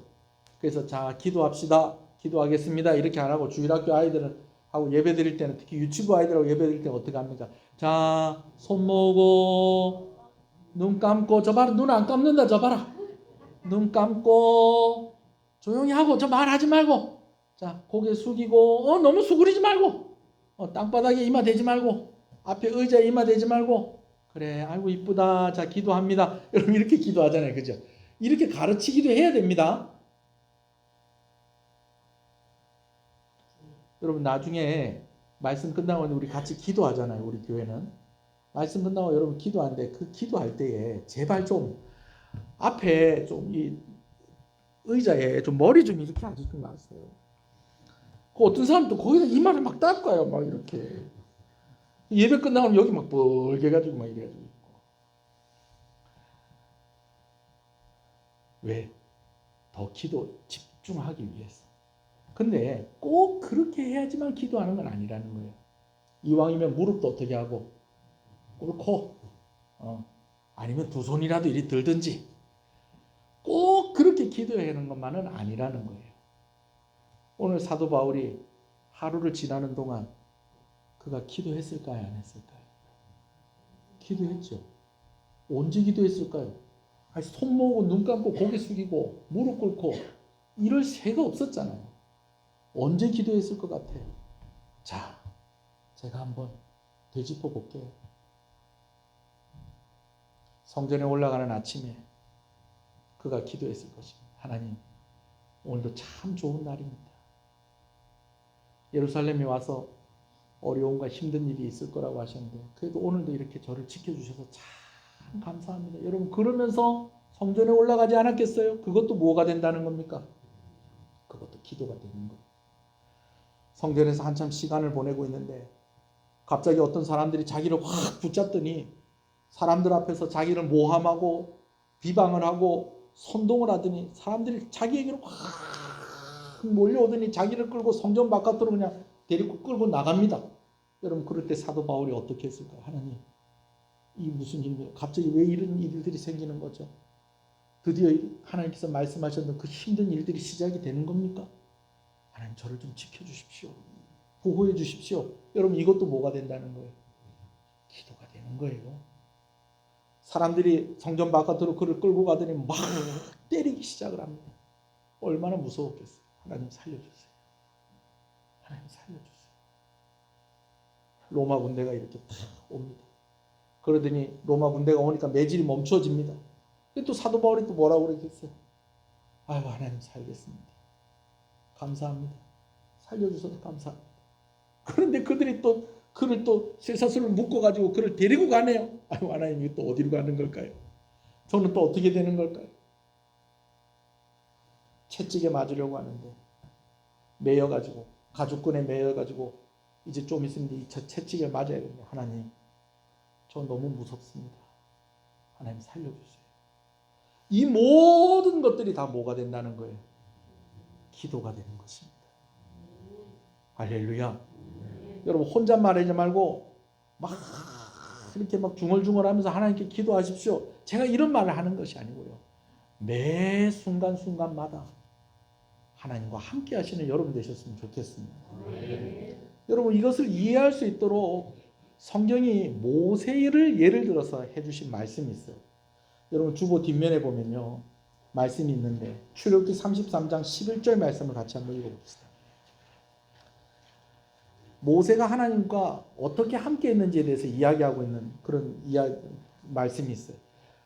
그래서 자 기도합시다. 기도하겠습니다. 이렇게 안 하고 주일학교 아이들은 하고 예배 드릴 때는 특히 유치부 아이들하고 예배 드릴 때는 어떻게 합니까? 자 손 모으고 눈 감고 저 봐라 눈 안 감는다 저 봐라 눈 감고 조용히 하고 저 말하지 말고 자 고개 숙이고 너무 수그리지 말고 땅바닥에 이마 대지 말고 앞에 의자에 이마 대지 말고 그래 아이고 이쁘다 자 기도합니다. 여러분 이렇게 기도하잖아요. 그죠? 이렇게 가르치기도 해야 됩니다. 여러분 나중에 말씀 끝나고 우리 같이 기도하잖아요. 우리 교회는 말씀 끝나고 여러분 기도하는데 그 기도할 때에 제발 좀 앞에 좀 이 의자에 좀 머리 좀 이렇게 앉지 좀 마세요. 그 어떤 사람도 거기다 이마를 막 닦아요. 막 이렇게 예배 끝나면 여기 막 뻘개가지고 막 이래가지고 있고. 왜? 더 기도 집중하기 위해서. 근데 꼭 그렇게 해야지만 기도하는 건 아니라는 거예요. 이왕이면 무릎도 어떻게 하고 꿇고 아니면 두 손이라도 이리 들든지 꼭 그렇게 기도하는 것만은 아니라는 거예요. 오늘 사도 바울이 하루를 지나는 동안 그가 기도했을까요? 안 했을까요? 기도했죠. 언제 기도했을까요? 아니, 손 모으고 눈 감고 고개 숙이고 무릎 꿇고 이럴 새가 없었잖아요. 언제 기도했을 것 같아요? 자, 제가 한번 되짚어 볼게요. 성전에 올라가는 아침에 그가 기도했을 것입니다. 하나님, 오늘도 참 좋은 날입니다. 예루살렘에 와서 어려움과 힘든 일이 있을 거라고 하셨는데 그래도 오늘도 이렇게 저를 지켜주셔서 참 감사합니다. 여러분 그러면서 성전에 올라가지 않았겠어요? 그것도 뭐가 된다는 겁니까? 그것도 기도가 되는 거예요. 성전에서 한참 시간을 보내고 있는데 갑자기 어떤 사람들이 자기를 확 붙잡더니 사람들 앞에서 자기를 모함하고 비방을 하고 선동을 하더니 사람들이 자기에게로 확 몰려오더니 자기를 끌고 성전 바깥으로 그냥 데리고 끌고 나갑니다. 여러분 그럴 때 사도 바울이 어떻게 했을까요? 하나님 이 무슨 일이에요? 갑자기 왜 이런 일들이 생기는 거죠? 드디어 하나님께서 말씀하셨던 그 힘든 일들이 시작이 되는 겁니까? 하나님 저를 좀 지켜주십시오. 보호해 주십시오. 여러분 이것도 뭐가 된다는 거예요? 기도가 되는 거예요. 사람들이 성전 바깥으로 그를 끌고 가더니 막 때리기 시작을 합니다. 얼마나 무서웠겠어요. 하나님 살려주세요. 하나님 살려주세요. 로마 군대가 이렇게 탁 옵니다. 그러더니 로마 군대가 오니까 매질이 멈춰집니다. 근데 또 사도 바울이 또 뭐라고 그랬겠어요? 아유 하나님 살겠습니다. 감사합니다. 살려주셔서 감사합니다. 그런데 그들이 또 그를 또 쇠사슬을 묶어가지고 그를 데리고 가네요. 아유 하나님 이거 또 어디로 가는 걸까요? 저는 또 어떻게 되는 걸까요? 채찍에 맞으려고 하는데 매여가지고 가죽끈에 매여가지고 이제 좀 있으면 이 채찍에 맞아야 됩니다. 하나님 저 너무 무섭습니다. 하나님 살려주세요. 이 모든 것들이 다 뭐가 된다는 거예요? 기도가 되는 것입니다. 할렐루야. 여러분 혼잣말하지 말고 막 이렇게 막 중얼중얼하면서 하나님께 기도하십시오. 제가 이런 말을 하는 것이 아니고요. 매 순간순간마다 하나님과 함께 하시는 여러분 되셨으면 좋겠습니다. 여러분 이것을 이해할 수 있도록 성경이 모세를 예를 들어서 해주신 말씀이 있어요. 여러분 주보 뒷면에 보면요. 말씀이 있는데 출애굽기 33장 11절 말씀을 같이 한번 읽어봅시다. 모세가 하나님과 어떻게 함께 했는지에 대해서 이야기하고 있는 그런 말씀이 있어요.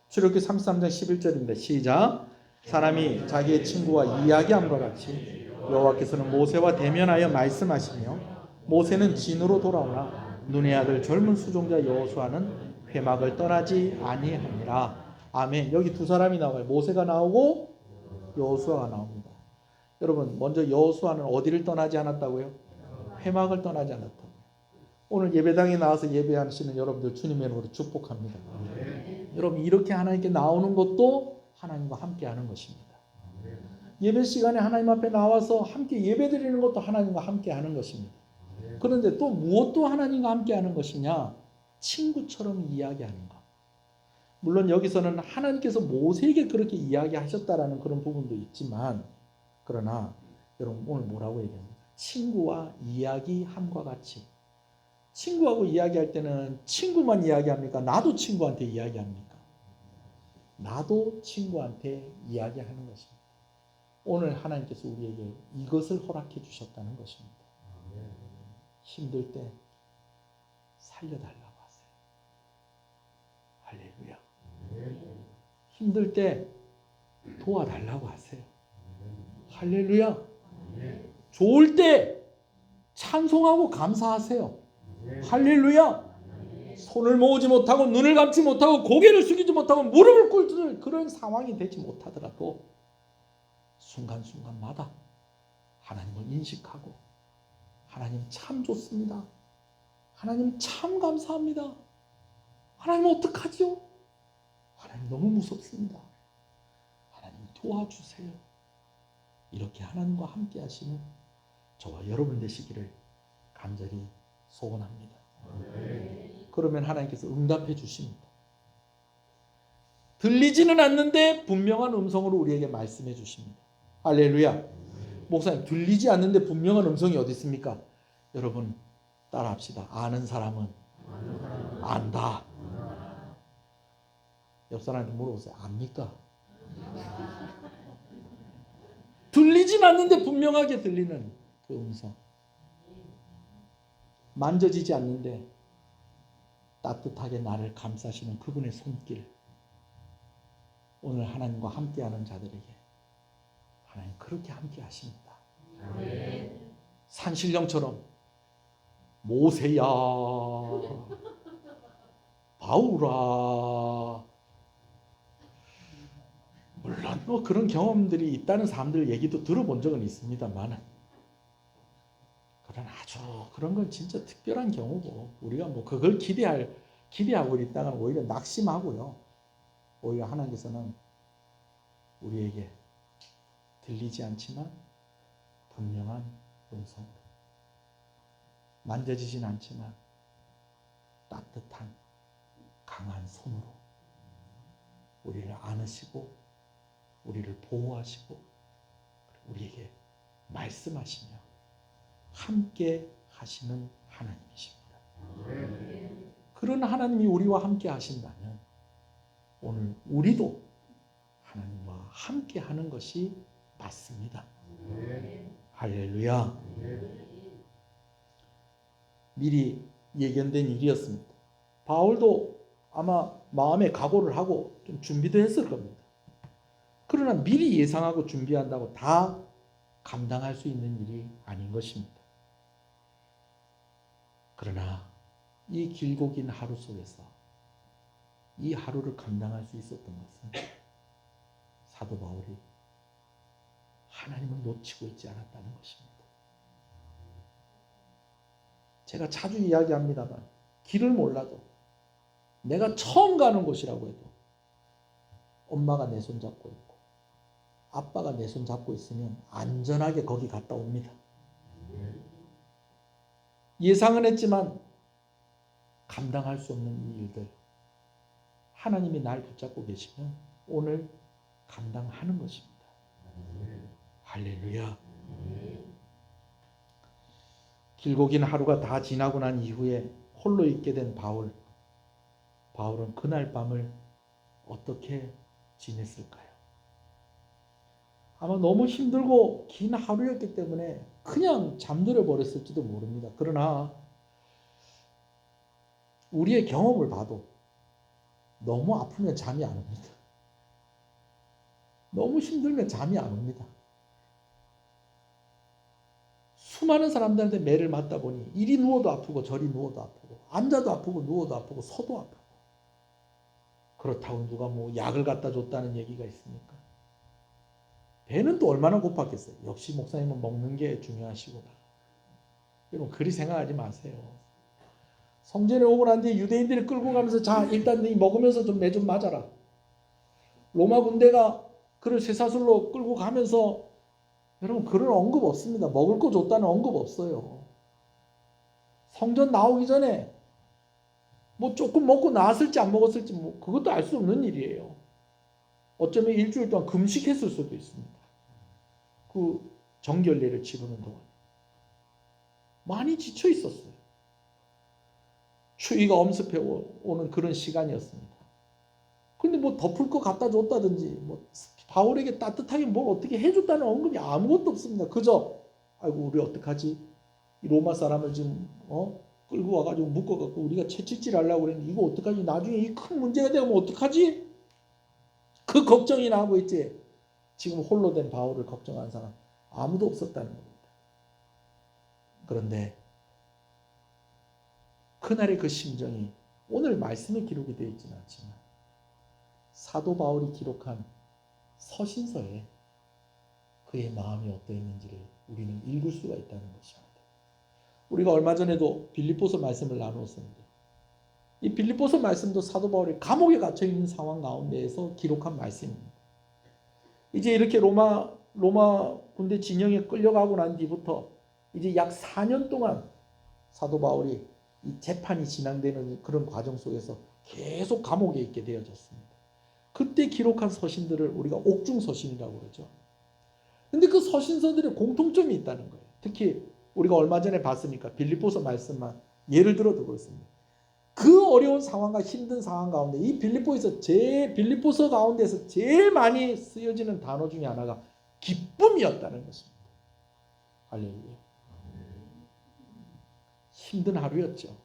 출애굽기 33장 11절입니다. 시작. 사람이 자기의 친구와 이야기함과 같이 여호와께서는 모세와 대면하여 말씀하시며 모세는 진으로 돌아오나 눈의 아들 젊은 수종자 여호수아는 회막을 떠나지 아니하니라. 아멘. 여기 두 사람이 나와요. 모세가 나오고 여호수아가 나옵니다. 여러분 먼저 여호수아는 어디를 떠나지 않았다고요? 회막을 떠나지 않았다고요. 오늘 예배당에 나와서 예배하시는 여러분들 주님의 이름으로 축복합니다. 여러분 이렇게 하나님께 나오는 것도 하나님과 함께하는 것입니다. 예배 시간에 하나님 앞에 나와서 함께 예배드리는 것도 하나님과 함께 하는 것입니다. 그런데 또 무엇도 하나님과 함께 하는 것이냐? 친구처럼 이야기하는 것. 물론 여기서는 하나님께서 모세에게 그렇게 이야기하셨다라는 그런 부분도 있지만, 그러나 여러분 오늘 뭐라고 얘기합니까? 친구와 이야기함과 같이. 친구하고 이야기할 때는 친구만 이야기합니까? 나도 친구한테 이야기합니까? 나도 친구한테 이야기하는 것입니다. 오늘 하나님께서 우리에게 이것을 허락해 주셨다는 것입니다. 힘들 때 살려달라고 하세요. 할렐루야. 힘들 때 도와달라고 하세요. 할렐루야. 좋을 때 찬송하고 감사하세요. 할렐루야. 손을 모으지 못하고 눈을 감지 못하고 고개를 숙이지 못하고 무릎을 꿇을 그런 상황이 되지 못하더라도 순간순간마다 하나님을 인식하고, 하나님 참 좋습니다. 하나님 참 감사합니다. 하나님 어떡하죠? 하나님 너무 무섭습니다. 하나님 도와주세요. 이렇게 하나님과 함께 하시는 저와 여러분 되시기를 간절히 소원합니다. 그러면 하나님께서 응답해 주십니다. 들리지는 않는데 분명한 음성으로 우리에게 말씀해 주십니다. 할렐루야. 목사님, 들리지 않는데 분명한 음성이 어디 있습니까? 여러분 따라합시다. 아는 사람은 안다. 옆 사람한테 물어보세요. 압니까? 들리진 않는데 분명하게 들리는 그 음성. 만져지지 않는데 따뜻하게 나를 감싸시는 그분의 손길. 오늘 하나님과 함께하는 자들에게 하나님 그렇게 함께 하십니다. 산신령처럼 모세야, 바울아. 물론 그런 경험들이 있다는 사람들 얘기도 들어본 적은 있습니다만, 그런 아주 그런 건 진짜 특별한 경우고, 우리가 뭐 그걸 기대하고 있다가 오히려 낙심하고요. 오히려 하나님께서는 우리에게 들리지 않지만 분명한 음성으로, 만져지진 않지만 따뜻한 강한 손으로 우리를 안으시고 우리를 보호하시고 우리에게 말씀하시며 함께 하시는 하나님이십니다. 그런 하나님이 우리와 함께 하신다면 오늘 우리도 하나님과 함께 하는 것이 맞습니다. 할렐루야. 미리 예견된 일이었습니다. 바울도 아마 마음에 각오를 하고 좀 준비도 했을 겁니다. 그러나 미리 예상하고 준비한다고 다 감당할 수 있는 일이 아닌 것입니다. 그러나 이 길고 긴 하루 속에서 이 하루를 감당할 수 있었던 것은 사도 바울이 하나님을 놓치고 있지 않았다는 것입니다. 제가 자주 이야기합니다만, 길을 몰라도 내가 처음 가는 곳이라고 해도 엄마가 내 손 잡고 있고 아빠가 내 손 잡고 있으면 안전하게 거기 갔다 옵니다. 예상은 했지만 감당할 수 없는 이 일들, 하나님이 날 붙잡고 계시면 오늘 감당하는 것입니다. 할렐루야. 길고 긴 하루가 다 지나고 난 이후에 홀로 있게 된 바울은 그날 밤을 어떻게 지냈을까요? 아마 너무 힘들고 긴 하루였기 때문에 그냥 잠들어 버렸을지도 모릅니다. 그러나 우리의 경험을 봐도 너무 아프면 잠이 안 옵니다. 너무 힘들면 잠이 안 옵니다. 수많은 사람들한테 매를 맞다 보니 이리 누워도 아프고 저리 누워도 아프고 앉아도 아프고 누워도 아프고 서도 아프고, 그렇다고 누가 뭐 약을 갖다 줬다는 얘기가 있습니까? 배는 또 얼마나 고팠겠어요. 역시 목사님은 먹는 게 중요하시구나. 여러분 그리 생각하지 마세요. 성전에 오고 난 뒤에 유대인들이 끌고 가면서 자 일단 네 먹으면서 좀 매 좀 맞아라. 로마 군대가 그를 쇠사슬로 끌고 가면서 여러분 그런 언급 없습니다. 먹을 거 줬다는 언급 없어요. 성전 나오기 전에 뭐 조금 먹고 나왔을지 안 먹었을지 뭐 그것도 알 수 없는 일이에요. 어쩌면 일주일 동안 금식했을 수도 있습니다. 그 정결례를 치르는 동안 많이 지쳐 있었어요. 추위가 엄습해 오는 그런 시간이었습니다. 근데 뭐 덮을 거 갖다 줬다든지 뭐 바울에게 따뜻하게 뭘 어떻게 해줬다는 언급이 아무것도 없습니다. 그저 아이고 우리 어떡하지? 이 로마 사람을 지금 끌고 와가지고 묶어갖고 우리가 채찍질 하려고 그랬는데 이거 어떡하지? 나중에 이 큰 문제가 되면 어떡하지? 그 걱정이나 하고 있지. 지금 홀로 된 바울을 걱정하는 사람 아무도 없었다는 겁니다. 그런데 그날의 그 심정이 오늘 말씀에 기록이 되어 있지는 않지만 사도 바울이 기록한 서신서에 그의 마음이 어떠했는지를 우리는 읽을 수가 있다는 것입니다. 우리가 얼마 전에도 빌립보서 말씀을 나누었습니다. 이 빌립보서 말씀도 사도 바울이 감옥에 갇혀 있는 상황 가운데에서 기록한 말씀입니다. 이제 이렇게 로마 군대 진영에 끌려가고 난 뒤부터 이제 약 4년 동안 사도 바울이 이 재판이 진행되는 그런 과정 속에서 계속 감옥에 있게 되어졌습니다. 그때 기록한 서신들을 우리가 옥중 서신이라고 그러죠. 근데 그 서신서들의 공통점이 있다는 거예요. 특히 우리가 얼마 전에 봤으니까 빌립보서 말씀만 예를 들어도 그렇습니다. 그 어려운 상황과 힘든 상황 가운데 이 빌립보서 가운데서 제일 많이 쓰여지는 단어 중에 하나가 기쁨이었다는 것입니다. 할렐루야. 힘든 하루였죠.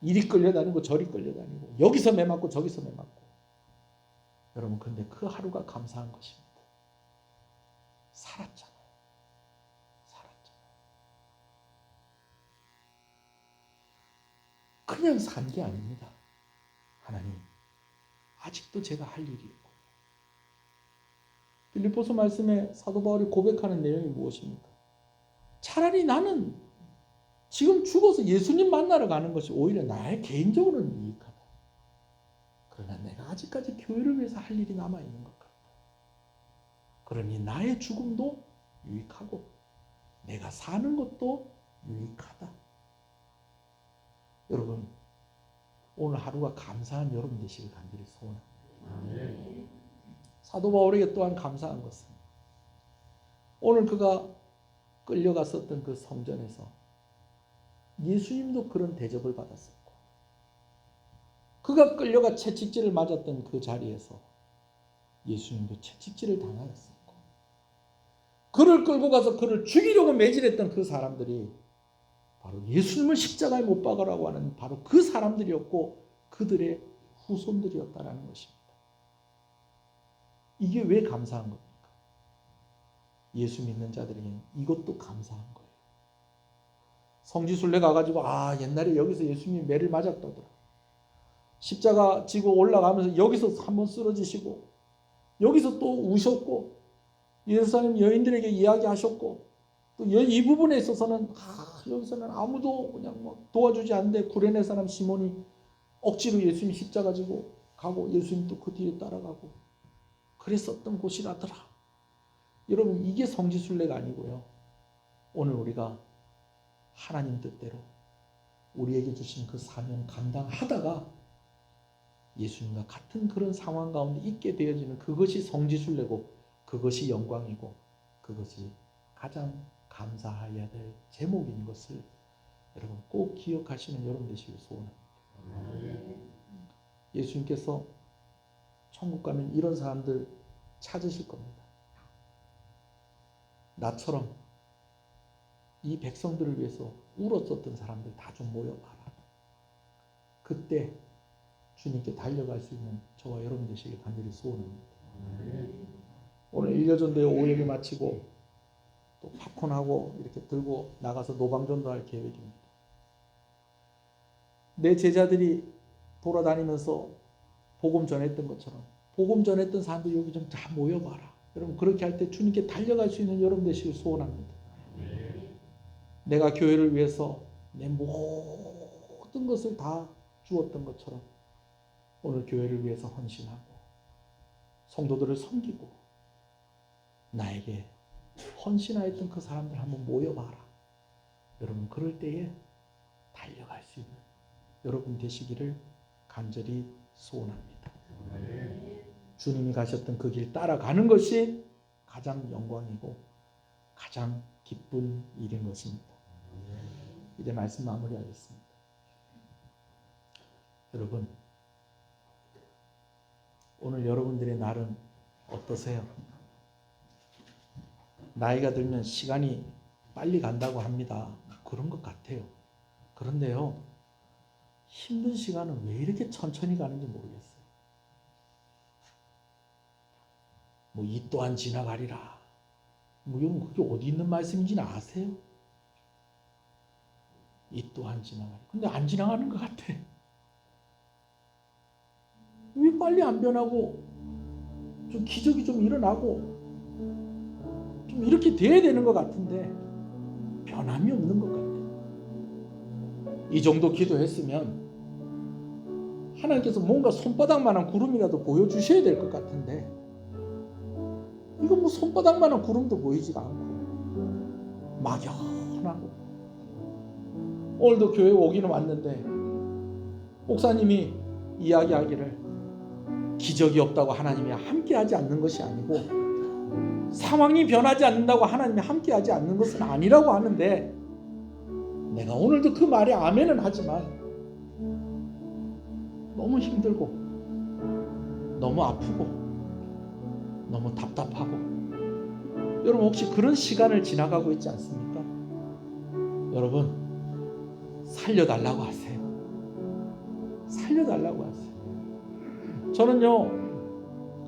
이리 끌려다니고 저리 끌려다니고 여기서 매 맞고 저기서 매 맞고. 여러분 근데 그 하루가 감사한 것입니다. 살았잖아요. 그냥 산 게 아닙니다. 하나님 아직도 제가 할 일이 있고. 빌립보서 말씀에 사도 바울이 고백하는 내용이 무엇입니까? 차라리 나는 지금 죽어서 예수님 만나러 가는 것이 오히려 나의 개인적으로는 유익하다. 그러나 내가 아직까지 교회를 위해서 할 일이 남아있는 것 같다. 그러니 나의 죽음도 유익하고 내가 사는 것도 유익하다. 여러분 오늘 하루가 감사한 여러분 되시길 간절히 소원합니다. 사도 바울에게 또한 감사한 것은 오늘 그가 끌려갔었던 그 성전에서 예수님도 그런 대접을 받았었고 그가 끌려가 채찍질을 맞았던 그 자리에서 예수님도 채찍질을 당하였었고 그를 끌고 가서 그를 죽이려고 매질했던 그 사람들이 바로 예수님을 십자가에 못 박으라고 하는 바로 그 사람들이었고 그들의 후손들이었다라는 것입니다. 이게 왜 감사한 겁니까? 예수 믿는 자들에게는 이것도 감사한 거예요. 성지순례 가가지고 옛날에 여기서 예수님이 매를 맞았다더라. 십자가 지고 올라가면서 여기서 한번 쓰러지시고 여기서 또 우셨고 예루살렘 여인들에게 이야기하셨고 또 이 부분에 있어서는 여기서는 아무도 그냥 뭐 도와주지 않는데 구레네 사람 시몬이 억지로 예수님 십자가 지고 가고 예수님 또 그 뒤에 따라가고 그랬었던 곳이라더라. 여러분 이게 성지순례가 아니고요. 오늘 우리가 하나님 뜻대로 우리에게 주신 그 사명 감당하다가 예수님과 같은 그런 상황 가운데 있게 되어지는 그것이 성지순례고 그것이 영광이고 그것이 가장 감사해야 될 제목인 것을 여러분 꼭 기억하시는 여러분 되시길 소원합니다. 예수님께서 천국 가면 이런 사람들 찾으실 겁니다. 나처럼 이 백성들을 위해서 울었었던 사람들 다 좀 모여봐라. 그때 주님께 달려갈 수 있는 저와 여러분 되시길 간절히 소원합니다. 오늘 1년 전도에 오예를 마치고 또 팝콘하고 이렇게 들고 나가서 노방전도 할 계획입니다. 내 제자들이 돌아다니면서 복음 전했던 것처럼 복음 전했던 사람들 여기 좀 다 모여봐라. 여러분 그렇게 할 때 주님께 달려갈 수 있는 여러분 되시길 소원합니다. 내가 교회를 위해서 내 모든 것을 다 주었던 것처럼 오늘 교회를 위해서 헌신하고 성도들을 섬기고 나에게 헌신하였던 그 사람들 한번 모여봐라. 여러분 그럴 때에 달려갈 수 있는 여러분 되시기를 간절히 소원합니다. 주님이 가셨던 그 길 따라가는 것이 가장 영광이고 가장 기쁜 일인 것입니다. 이제 말씀 마무리하겠습니다. 여러분, 오늘 여러분들의 날은 어떠세요? 나이가 들면 시간이 빨리 간다고 합니다. 그런 것 같아요. 그런데요, 힘든 시간은 왜 이렇게 천천히 가는지 모르겠어요. 뭐 이 또한 지나가리라. 뭐 여러분 그게 어디 있는 말씀인지는 아세요? 이 또한 지나가리. 근데 안 지나가는 것 같아. 왜 빨리 안 변하고 좀 기적이 좀 일어나고 좀 이렇게 돼야 되는 것 같은데 변함이 없는 것 같아. 이 정도 기도했으면 하나님께서 뭔가 손바닥만한 구름이라도 보여주셔야 될 것 같은데 이거 뭐 손바닥만한 구름도 보이지가 않고 막연하고 오늘도 교회 오기는 왔는데 목사님이 이야기하기를 기적이 없다고 하나님이 함께하지 않는 것이 아니고 상황이 변하지 않는다고 하나님이 함께하지 않는 것은 아니라고 하는데 내가 오늘도 그 말에 아멘은 하지만 너무 힘들고 너무 아프고 너무 답답하고 여러분 혹시 그런 시간을 지나가고 있지 않습니까? 여러분 살려달라고 하세요. 살려달라고 하세요. 저는요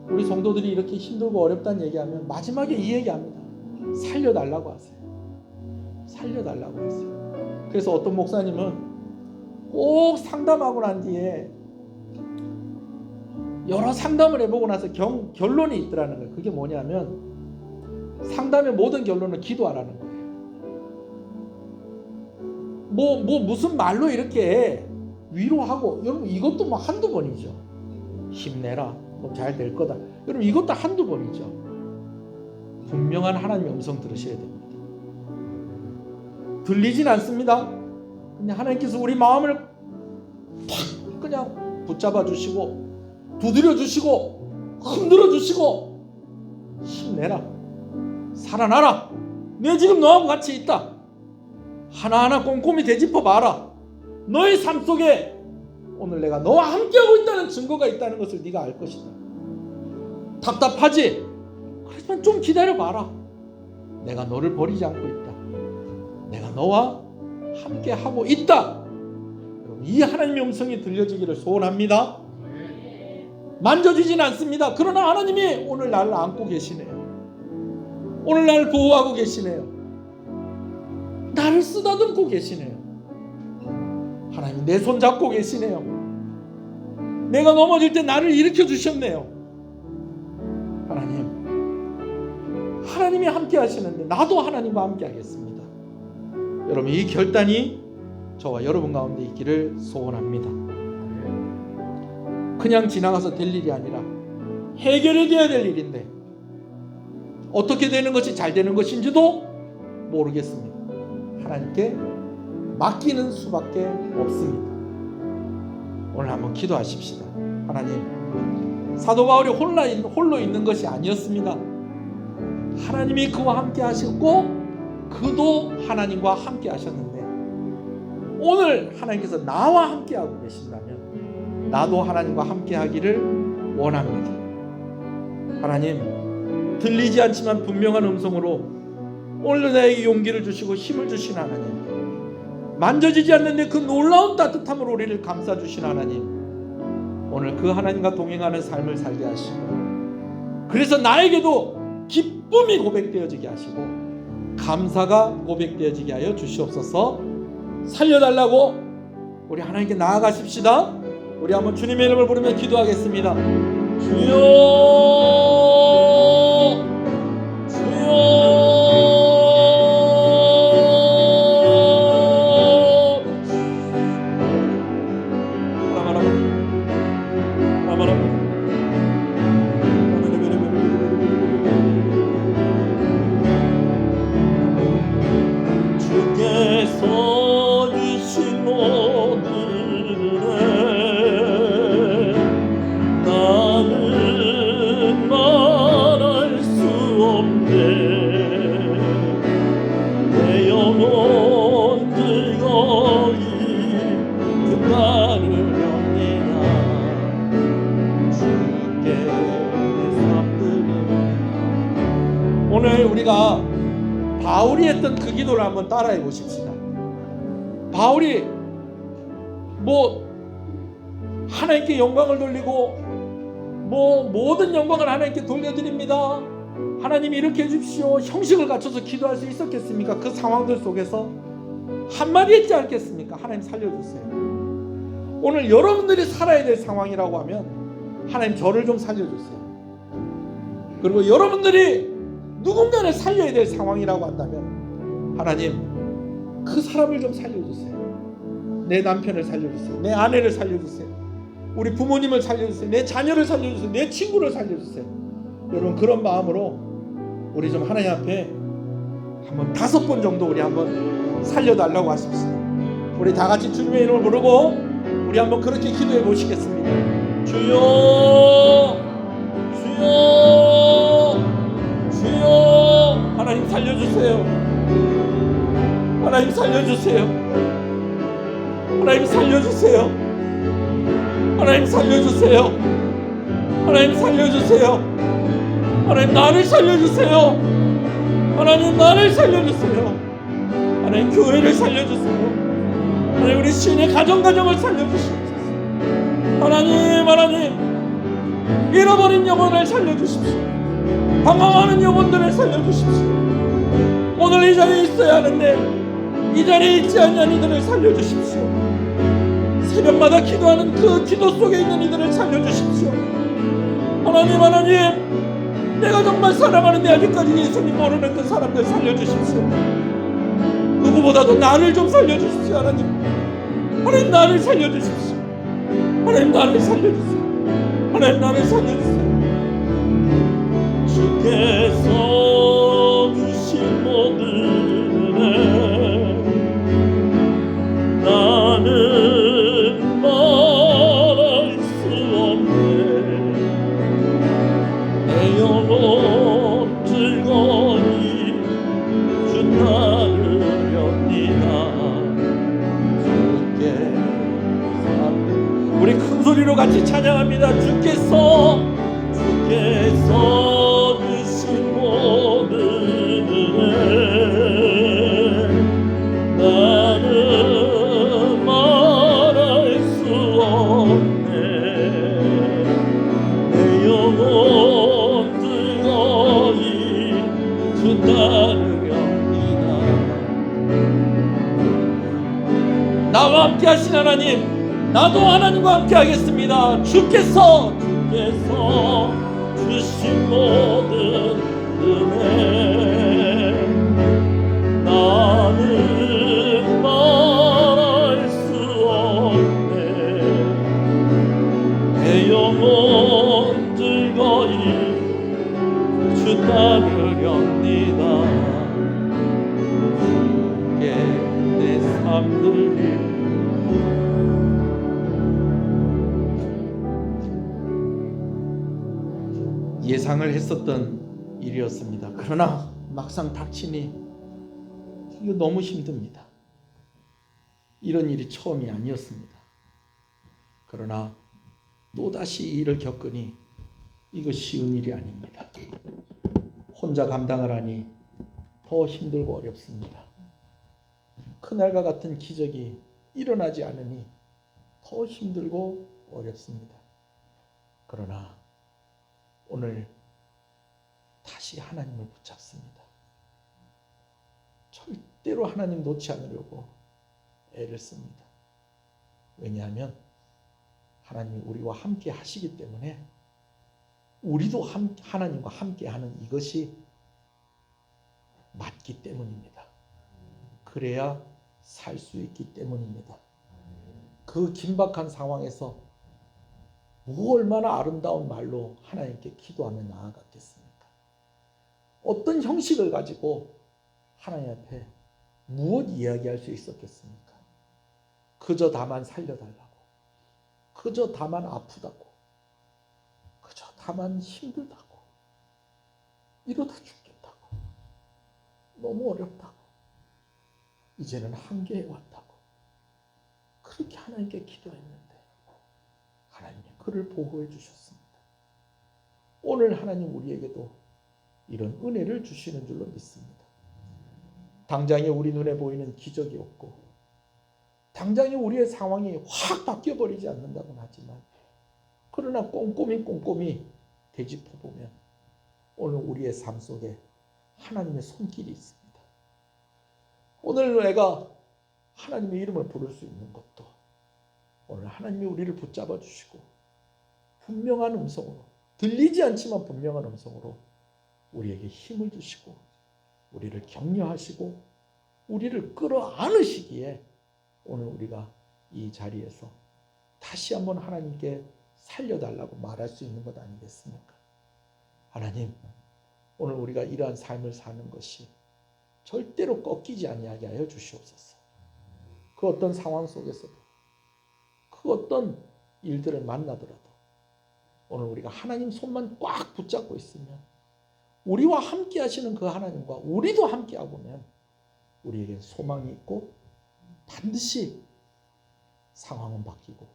우리 성도들이 이렇게 힘들고 어렵다는 얘기하면 마지막에 이 얘기합니다. 살려달라고 하세요. 살려달라고 하세요. 그래서 어떤 목사님은 꼭 상담하고 난 뒤에 여러 상담을 해보고 나서 결론이 있더라는 거예요. 그게 뭐냐면 상담의 모든 결론은 기도하라는 거예요. 무슨 말로 이렇게 위로하고 여러분 이것도 뭐 한두 번이죠. 힘내라. 뭐 잘 될 거다. 여러분 이것도 한두 번이죠. 분명한 하나님의 음성 들으셔야 됩니다. 들리진 않습니다. 근데 하나님께서 우리 마음을 탁 그냥 붙잡아 주시고 두드려 주시고 흔들어 주시고 힘내라. 살아나라. 내가 지금 너하고 같이 있다. 하나하나 꼼꼼히 되짚어 봐라. 너의 삶 속에 오늘 내가 너와 함께하고 있다는 증거가 있다는 것을 네가 알 것이다. 답답하지? 하지만 좀 기다려봐라. 내가 너를 버리지 않고 있다. 내가 너와 함께하고 있다. 여러분, 이 하나님의 음성이 들려지기를 소원합니다. 만져지진 않습니다. 그러나 하나님이 오늘 나를 안고 계시네요. 오늘 나를 보호하고 계시네요. 나를 쓰다듬고 계시네요. 하나님 내 손 잡고 계시네요. 내가 넘어질 때 나를 일으켜 주셨네요. 하나님이 함께 하시는데 나도 하나님과 함께 하겠습니다. 여러분 이 결단이 저와 여러분 가운데 있기를 소원합니다. 그냥 지나가서 될 일이 아니라 해결이 되어야 될 일인데 어떻게 되는 것이 잘 되는 것인지도 모르겠습니다. 하나님께 맡기는 수밖에 없습니다. 오늘 한번 기도하십시다. 하나님, 사도 바울이 홀로 있는 것이 아니었습니다. 하나님이 그와 함께 하셨고 그도 하나님과 함께 하셨는데 오늘 하나님께서 나와 함께 하고 계신다면 나도 하나님과 함께 하기를 원합니다. 하나님, 들리지 않지만 분명한 음성으로 오늘 나에게 용기를 주시고 힘을 주신 하나님, 만져지지 않는데 그 놀라운 따뜻함으로 우리를 감싸주신 하나님, 오늘 그 하나님과 동행하는 삶을 살게 하시고 그래서 나에게도 기쁨이 고백되어지게 하시고 감사가 고백되어지게 하여 주시옵소서. 살려달라고 우리 하나님께 나아가십시다. 우리 한번 주님의 이름을 부르며 기도하겠습니다. 주여, 주여. 오늘 우리가 바울이 했던 그 기도를 한번 따라해 보십시다. 바울이 하나님께 영광을 돌리고 모든 영광을 하나님께 돌려드립니다, 하나님 이렇게 해주십시오, 형식을 갖춰서 기도할 수 있었겠습니까? 그 상황들 속에서 한마디 했지 않겠습니까? 하나님 살려주세요. 오늘 여러분들이 살아야 될 상황이라고 하면 하나님 저를 좀 살려주세요. 그리고 여러분들이 누군가를 살려야 될 상황이라고 한다면 하나님 그 사람을 좀 살려주세요. 내 남편을 살려주세요. 내 아내를 살려주세요. 우리 부모님을 살려주세요. 내 자녀를 살려주세요. 내 친구를 살려주세요. 여러분 그런 마음으로 우리 좀 하나님 앞에 한번 5번 정도 우리 한번 살려달라고 하십시오. 우리 다 같이 주님의 이름을 부르고 우리 한번 그렇게 기도해 보시겠습니다. 주여 주여 주여, 하나님 살려주세요. 하나님 살려주세요. 하나님 살려주세요. 하나님 살려주세요. 하나님 살려주세요. 하나님 나를 살려주세요. 하나님 나를 살려주세요. 하나님 교회를 살려주세요. 하나님 우리 시인의 가정을 살려주시옵소서. 하나님 잃어버린 영혼을 살려주십시오. 방황하는 영혼들을 살려주십시오. 오늘 이 자리에 있어야 하는데 이 자리에 있지 않는 이들을 살려주십시오. 새벽마다 기도하는 그 기도 속에 있는 이들을 살려주십시오. 하나님 내가 정말 사랑하는데 아직까지 예수님 모르는 그 사람들 살려주십시오. 누구보다도 나를 좀 살려주십시오. 하나님 나를 살려주십시오. 하나님 나를 살려주세요. 하나님 나를 살려주세요. 주께서 주신 모든 은혜 나는 말할 수 없네. 내 영혼 즐거이 주 따르렵니다. 주께 우리 큰 소리로 같이 찬양합니다. 주께서 주신 모든 은혜 나는 말할 수 없네. 내 영혼 즐거이 주 따르렵니다. 나와 함께 하신 하나님, 나도 하나님과 함께 하겠습니다. 주께서 주신 모든 은혜 나는 말할 수 없네. 내 영혼 즐거이 주 따르렵니다. 주께 내 삶 드리리. 예상을 했었던 일이었습니다. 그러나 막상 닥치니 이거 너무 힘듭니다. 이런 일이 처음이 아니었습니다. 그러나 또다시 이 일을 겪으니 이거 쉬운 일이 아닙니다. 혼자 감당을 하니 더 힘들고 어렵습니다. 그날과 같은 기적이 일어나지 않으니 더 힘들고 어렵습니다. 그러나 오늘 다시 하나님을 붙잡습니다. 절대로 하나님 놓지 않으려고 애를 씁니다. 왜냐하면 하나님이 우리와 함께 하시기 때문에 우리도 하나님과 함께 하는 이것이 맞기 때문입니다. 그래야 살 수 있기 때문입니다. 그 긴박한 상황에서 얼마나 아름다운 말로 하나님께 기도하며 나아갔겠습니까? 어떤 형식을 가지고 하나님 앞에 무엇 이야기할 수 있었겠습니까? 그저 다만 살려달라고, 그저 다만 아프다고, 그저 다만 힘들다고, 이러다 죽겠다고, 너무 어렵다고, 이제는 한계에 왔다고 그렇게 하나님께 기도했는데 하나님이 그를 보호해 주셨습니다. 오늘 하나님 우리에게도 이런 은혜를 주시는 줄로 믿습니다. 당장에 우리 눈에 보이는 기적이 없고 당장에 우리의 상황이 확 바뀌어버리지 않는다고는 하지만 그러나 꼼꼼히 되짚어보면 오늘 우리의 삶 속에 하나님의 손길이 있습니다. 오늘 내가 하나님의 이름을 부를 수 있는 것도 오늘 하나님이 우리를 붙잡아 주시고 분명한 음성으로 들리지 않지만 분명한 음성으로 우리에게 힘을 주시고 우리를 격려하시고 우리를 끌어안으시기에 오늘 우리가 이 자리에서 다시 한번 하나님께 살려달라고 말할 수 있는 것 아니겠습니까? 하나님, 오늘 우리가 이러한 삶을 사는 것이 절대로 꺾이지 아니하게 하여 주시옵소서. 그 어떤 상황 속에서도 그 어떤 일들을 만나더라도 오늘 우리가 하나님 손만 꽉 붙잡고 있으면 우리와 함께 하시는 그 하나님과 우리도 함께 하고면 우리에게 소망이 있고 반드시 상황은 바뀌고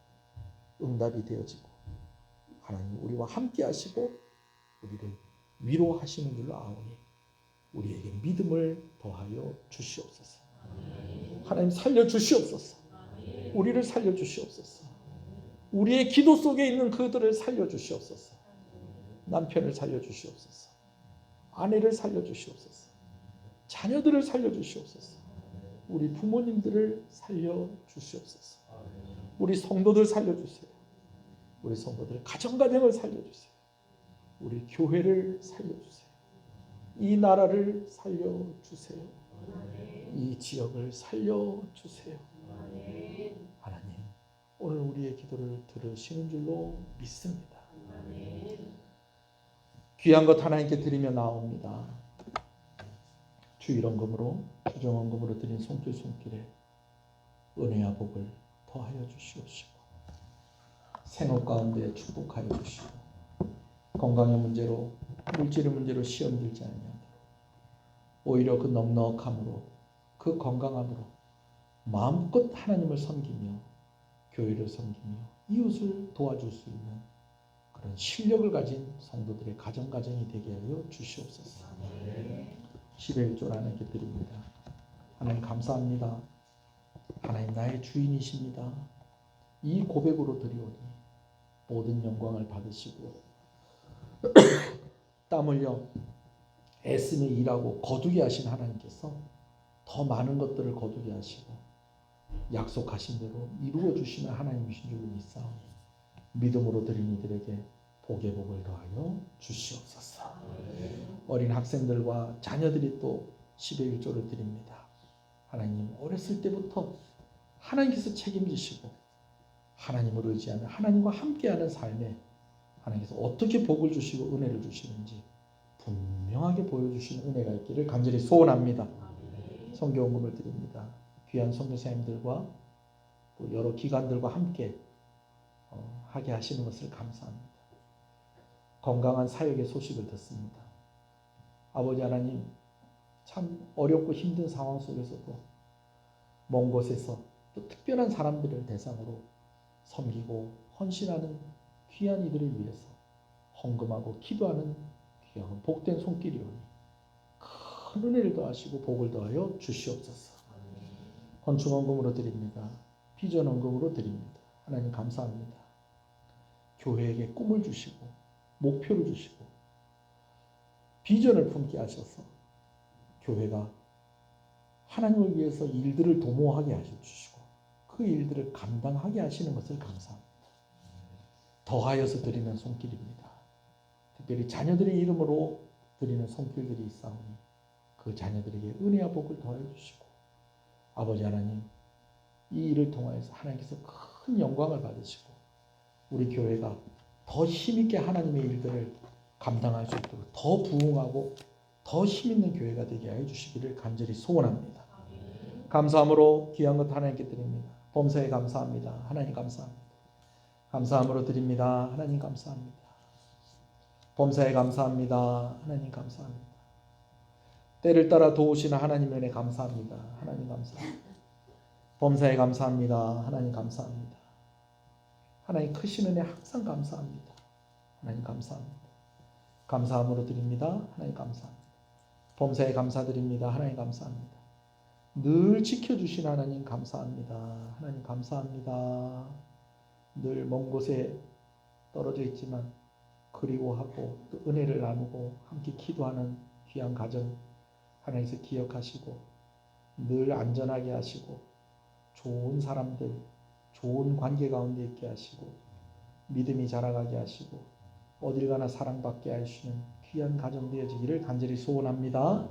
응답이 되어지고 하나님 우리와 함께 하시고 우리를 위로하시는 줄로 아오니 우리에게 믿음을 더하여 주시옵소서. 하나님 살려 주시옵소서. 우리를 살려 주시옵소서. 우리의 기도 속에 있는 그들을 살려 주시옵소서. 남편을 살려 주시옵소서. 아내를 살려 주시옵소서. 자녀들을 살려 주시옵소서. 우리 부모님들을 살려 주시옵소서. 우리 성도들 살려 주세요. 우리 성도들 가정을 살려 주세요. 우리 교회를 살려 주세요. 이 나라를 살려 주세요. 이 지역을 살려 주세요. 하나님, 오늘 우리의 기도를 들으시는 줄로 믿습니다. 귀한 것 하나님께 드리며 나옵니다. 주일원금으로 주정원금으로 드린 손길에 은혜와 복을 더하여 주시옵시고 생업 가운데 축복하여 주시고 건강의 문제로 물질의 문제로 시험 들지 아니하도록 오히려 그 넉넉함으로 그 건강함으로 마음껏 하나님을 섬기며 교회를 섬기며 이웃을 도와줄 수 있는 그런 실력을 가진 성도들의 가정이 되게 하여 주시옵소서. 11조 하나님께 드립니다. 하나님 감사합니다. 하나님 나의 주인이십니다. 이 고백으로 드리오니 모든 영광을 받으시고 땀 흘려 애쓰며 일하고 거두게 하신 하나님께서 더 많은 것들을 거두게 하시고 약속하신 대로 이루어 주시는 하나님이신 줄 믿사오니 믿음으로 드린 이들에게 복의 복을 더하여 주시옵소서. 어린 학생들과 자녀들이 또 10의 1조를 드립니다. 하나님 어렸을 때부터 하나님께서 책임지시고 하나님을 의지하며 하나님과 함께하는 삶에 하나님께서 어떻게 복을 주시고 은혜를 주시는지 분명하게 보여주시는 은혜가 있기를 간절히 소원합니다. 선교원금을 드립니다. 귀한 선교사님들과 또 여러 기관들과 함께 하게 하시는 것을 감사합니다. 건강한 사역의 소식을 듣습니다. 아버지 하나님 참 어렵고 힘든 상황 속에서도 먼 곳에서 또 특별한 사람들을 대상으로 섬기고 헌신하는 귀한 이들을 위해서 헌금하고 기도하는 귀한 복된 손길이오니 큰 은혜를 더하시고 복을 더하여 주시옵소서. 건축원금으로 드립니다. 비전원금으로 드립니다. 하나님 감사합니다. 교회에게 꿈을 주시고 목표를 주시고 비전을 품게 하셔서 교회가 하나님을 위해서 일들을 도모하게 하셔주시고 그 일들을 감당하게 하시는 것을 감사합니다. 더하여서 드리는 손길입니다. 특별히 자녀들의 이름으로 드리는 손길들이 있사오니 그 자녀들에게 은혜와 복을 더하여 주시고 아버지 하나님 이 일을 통하여서 하나님께서 큰 영광을 받으시고 우리 교회가 더 힘있게 하나님의 일들을 감당할 수 있도록 더 부흥하고 더 힘있는 교회가 되게 하여 주시기를 간절히 소원합니다. 감사함으로 귀한 것 하나님께 드립니다. 범사에 감사합니다. 하나님 감사합니다. 감사함으로 드립니다. 하나님 감사합니다. 범사에 감사합니다. 하나님 감사합니다. 때를 따라 도우시는 하나님 은혜 감사합니다. 하나님 감사합니다. 범사에 감사합니다. 하나님 감사합니다. 하나님 크신 은혜 항상 감사합니다. 하나님 감사합니다. 감사함으로 드립니다. 하나님 감사합니다. 범사에 감사드립니다. 하나님 감사합니다. 늘 지켜주신 하나님 감사합니다. 하나님 감사합니다. 늘 먼 곳에 떨어져 있지만 그리워하고 또 은혜를 나누고 함께 기도하는 귀한 가정 하나님께서 기억하시고 늘 안전하게 하시고 좋은 사람들, 좋은 관계 가운데 있게 하시고 믿음이 자라가게 하시고 어딜 가나 사랑받게 하시는 귀한 가정 되어지기를 간절히 소원합니다.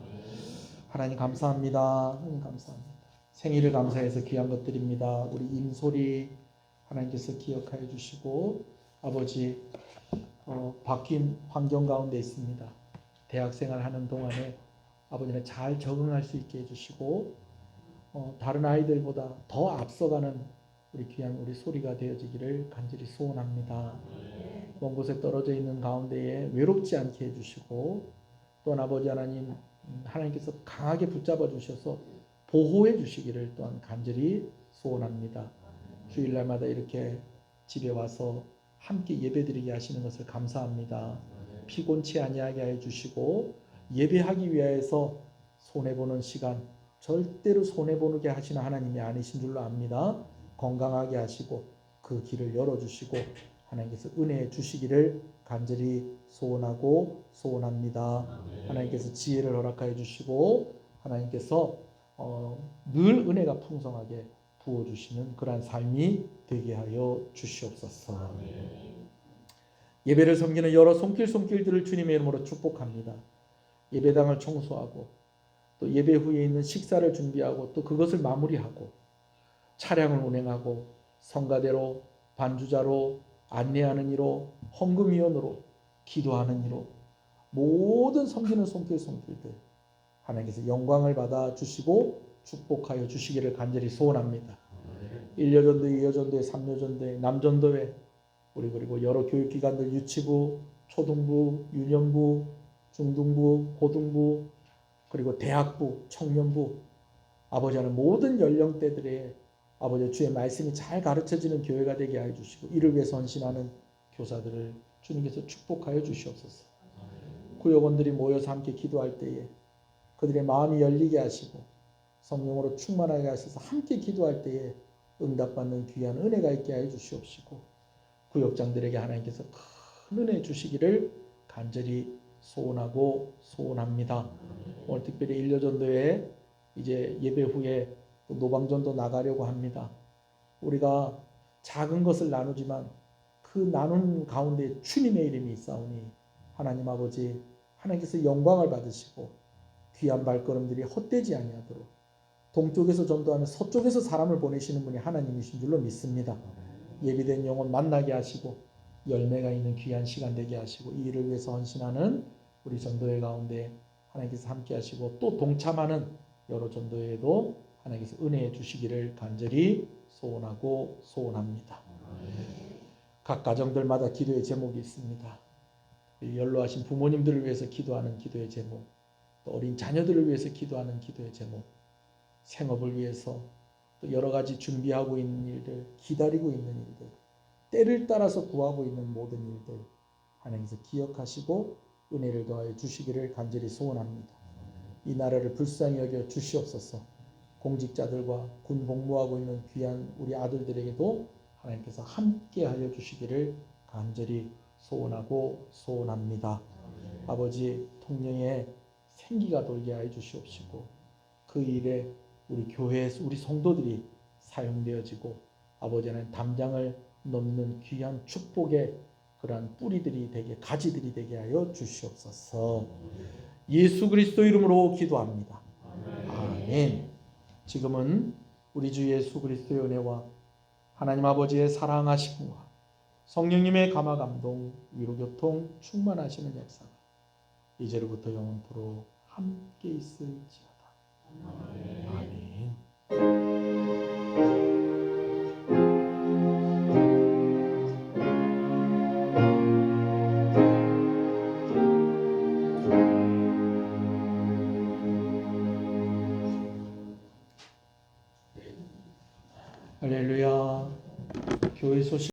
하나님 감사합니다. 하나님 감사합니다. 생일을 감사해서 귀한 것 드립니다. 우리 임소리 하나님께서 기억하여 주시고 아버지 바뀐 환경 가운데 있습니다. 대학생활 하는 동안에 아버지는 잘 적응할 수 있게 해주시고 다른 아이들보다 더 앞서가는 우리 귀한 우리 소리가 되어지기를 간절히 소원합니다. 먼 곳에 떨어져 있는 가운데에 외롭지 않게 해주시고 또한 아버지 하나님 하나님께서 강하게 붙잡아 주셔서 보호해 주시기를 또한 간절히 소원합니다. 주일날마다 이렇게 집에 와서 함께 예배드리게 하시는 것을 감사합니다. 피곤치 아니하게 해 주시고 예배하기 위해서 손해보는 시간 절대로 손해보게 하시는 하나님이 아니신 줄로 압니다. 건강하게 하시고 그 길을 열어주시고 하나님께서 은혜 주시기를 간절히 소원하고 소원합니다. 하나님께서 지혜를 허락하여 주시고 하나님께서 늘 은혜가 풍성하게 부어주시는 그러한 삶이 되게 하여 주시옵소서. 예배를 섬기는 여러 손길들을 주님의 이름으로 축복합니다. 예배당을 청소하고 또 예배 후에 있는 식사를 준비하고 또 그것을 마무리하고 차량을 운행하고 성가대로 반주자로 안내하는 이로 헌금위원으로 기도하는 이로 모든 섬기는 손길들 하나님께서 영광을 받아 주시고 축복하여 주시기를 간절히 소원합니다. 1여전도회, 2여전도회, 3여전도회, 남전도회 우리 그리고 여러 교육기관들 유치부, 초등부, 유년부, 중등부, 고등부 그리고 대학부, 청년부 아버지 하는 모든 연령대들의 아버지 주의 말씀이 잘 가르쳐지는 교회가 되게 하여 주시고 이를 위해서 헌신하는 교사들을 주님께서 축복하여 주시옵소서. 구역원들이 모여서 함께 기도할 때에 그들의 마음이 열리게 하시고 성령으로 충만하게 하셔서 함께 기도할 때에 응답받는 귀한 은혜가 있게 하여 주시옵시고 구역장들에게 하나님께서 큰 은혜 주시기를 간절히 소원하고 소원합니다. 오늘 특별히 1여전도에 이제 예배 후에 노방전도 나가려고 합니다. 우리가 작은 것을 나누지만 그 나눈 가운데 주님의 이름이 있사오니 하나님 아버지 하나님께서 영광을 받으시고 귀한 발걸음들이 헛되지 아니하도록 동쪽에서 전도하면 서쪽에서 사람을 보내시는 분이 하나님이신 줄로 믿습니다. 예비된 영혼 만나게 하시고 열매가 있는 귀한 시간 되게 하시고 이 일을 위해서 헌신하는 우리 전도회 가운데 하나님께서 함께 하시고 또 동참하는 여러 전도회에도 하나님께서 은혜해 주시기를 간절히 소원하고 소원합니다. 각 가정들마다 기도의 제목이 있습니다. 연로하신 부모님들을 위해서 기도하는 기도의 제목, 또 어린 자녀들을 위해서 기도하는 기도의 제목, 생업을 위해서 또 여러 가지 준비하고 있는 일들, 기다리고 있는 일들, 때를 따라서 구하고 있는 모든 일들 하나님께서 기억하시고 은혜를 더하여 주시기를 간절히 소원합니다. 이 나라를 불쌍히 여겨 주시옵소서. 공직자들과 군 복무하고 있는 귀한 우리 아들들에게도 하나님께서 함께하여 주시기를 간절히 소원하고 소원합니다. 아버지 통영에 생기가 돌게 하여 주시옵시고 그 일에 우리 교회 우리 성도들이 사용되어지고 아버지 하나님 담장을 넘는 귀한 축복의 그러한 뿌리들이 되게 가지들이 되게 하여 주시옵소서. 예수 그리스도 이름으로 기도합니다. 아멘. 지금은 우리 주 예수 그리스도의 은혜와 하나님 아버지의 사랑하심과 성령님의 감화 감동 위로 교통 충만하시는 역사가 이제로부터 영원토록 함께 있을지어다. 아멘. 할렐루야. 교회 소식